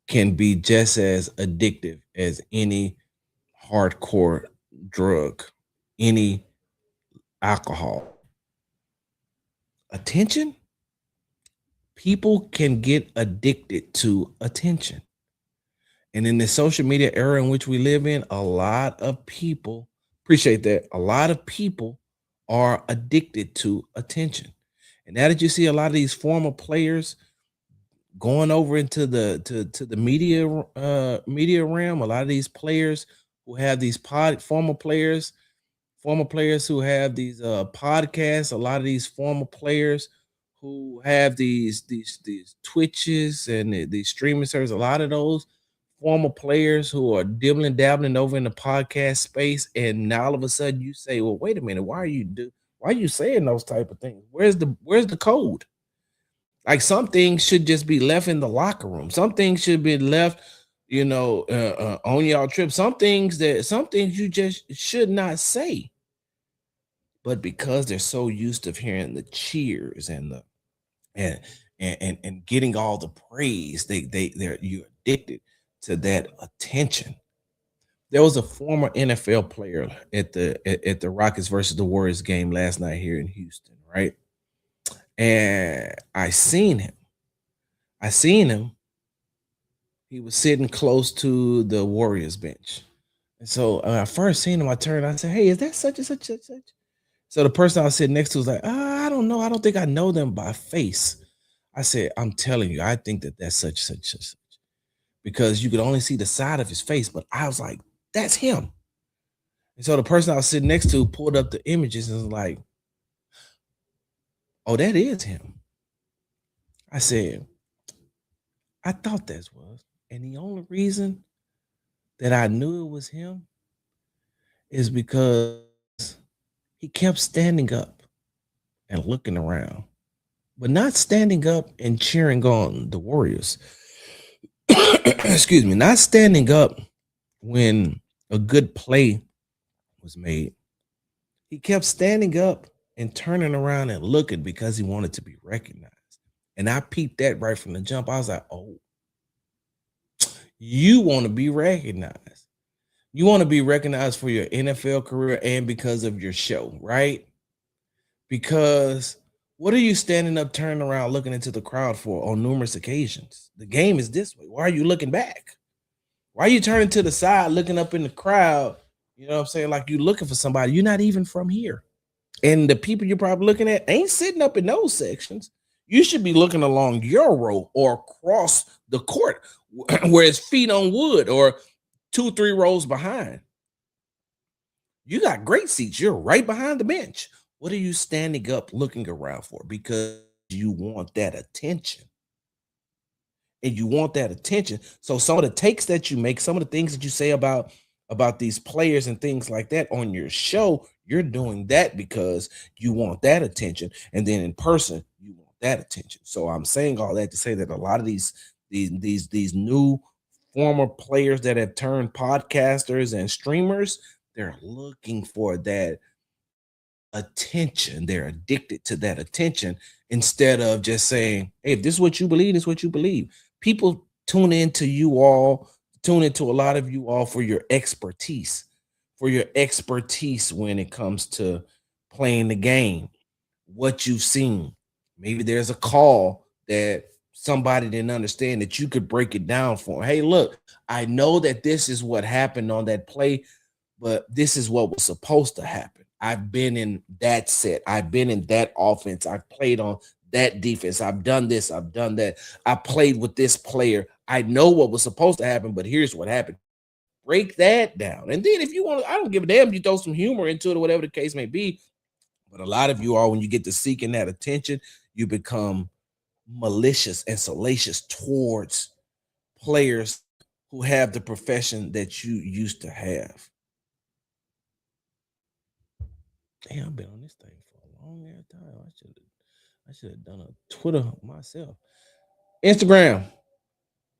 can be just as addictive as any hardcore drug, any alcohol. Attention, people can get addicted to attention. And in the social media era in which we live in, a lot of people appreciate that. A lot of people are addicted to attention. And now that you see a lot of these former players going over into to the media realm, a lot of these players who have these former players who have these podcasts, a lot of these former players who have these Twitches and these streaming services, a lot of those former players who are dibbling dabbling over in the podcast space, and now all of a sudden you say, well, wait a minute, why are you saying those type of things? Where's the code? Like, some things should just be left in the locker room. Some things should be left, on y'all trip. Some things you just should not say. But because they're so used to hearing the cheers and the and and getting all the praise, they're you're addicted to that attention. There was a former NFL player at the Rockets versus the Warriors game last night here in Houston, right? And I seen him. He was sitting close to the Warriors bench. And so I first seen him, I turned, I said, "Hey, is that such and such and such?" So the person I was sitting next to was like, I don't know. I don't think I know them by face. I said, I'm telling you, I think that that's such, because you could only see the side of his face. But I was like, that's him. And so the person I was sitting next to pulled up the images and was like, oh, that is him. I said, I thought that was. And the only reason that I knew it was him is because he kept standing up and looking around, but not standing up and cheering on the Warriors. Excuse me, not standing up when a good play was made. He kept standing up and turning around and looking because he wanted to be recognized. And I peeped that right from the jump. I was like, oh, you want to be recognized. You want to be recognized for your NFL career and because of your show, right? Because what are you standing up, turning around, looking into the crowd for on numerous occasions? The game is this way. Why are you looking back? Why are you turning to the side, looking up in the crowd? You know what I'm saying? Like, you're looking for somebody. You're not even from here. And the people you're probably looking at ain't sitting up in those sections. You should be looking along your row or across the court where it's feet on wood or 2-3 rows behind. You got great seats. You're right behind the bench. What are you standing up looking around for? Because you want that attention. And you want that attention. So some of the takes that you make, some of the things that you say about these players and things like that on your show, you're doing that because you want that attention. And then in person, you want that attention. So I'm saying all that to say that a lot of these new former players that have turned podcasters and streamers, they're looking for that attention. They're addicted to that attention instead of just saying, hey, if this is what you believe, it's what you believe. People tune into a lot of you all for your expertise, when it comes to playing the game, what you've seen. Maybe there's a call that somebody didn't understand that you could break it down for them. Hey, look, I know that this is what happened on that play, but this is what was supposed to happen. I've been in that set. I've been in that offense. I've played on that defense. I've done this. I've done that. I played with this player. I know what was supposed to happen, but here's what happened. Break that down. And then if you want to, I don't give a damn, you throw some humor into it or whatever the case may be. But a lot of you are, when you get to seeking that attention, you become malicious and salacious towards players who have the profession that you used to have. Damn, I've been on this thing for a long ass time. I should have done a Twitter myself. Instagram.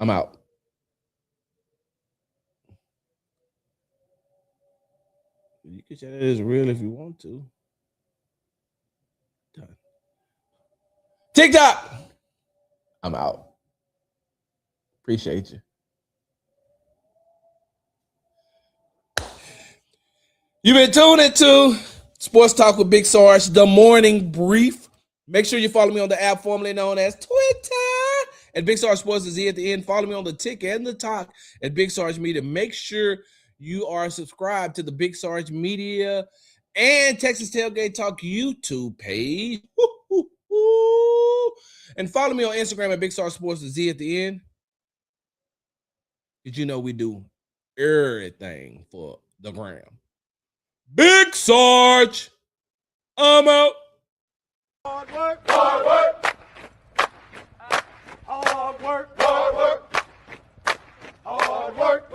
I'm out. You can say that as real if you want to. Done. TikTok. I'm out. Appreciate you. You've been tuning to Sports Talk with Big Sarge, the morning brief. Make sure you follow me on the app formerly known as Twitter at Big Sarge Sports is at the end. Follow me on the tick and the talk at Big Sarge Media. Make sure you are subscribed to the Big Sarge Media and Texas Tailgate Talk YouTube page. And follow me on Instagram at Big Sarge Sports is at the end. Did you know we do everything for the gram? Big Sarge, I'm out. Hard work, hard work. Hard work, hard work. Hard work.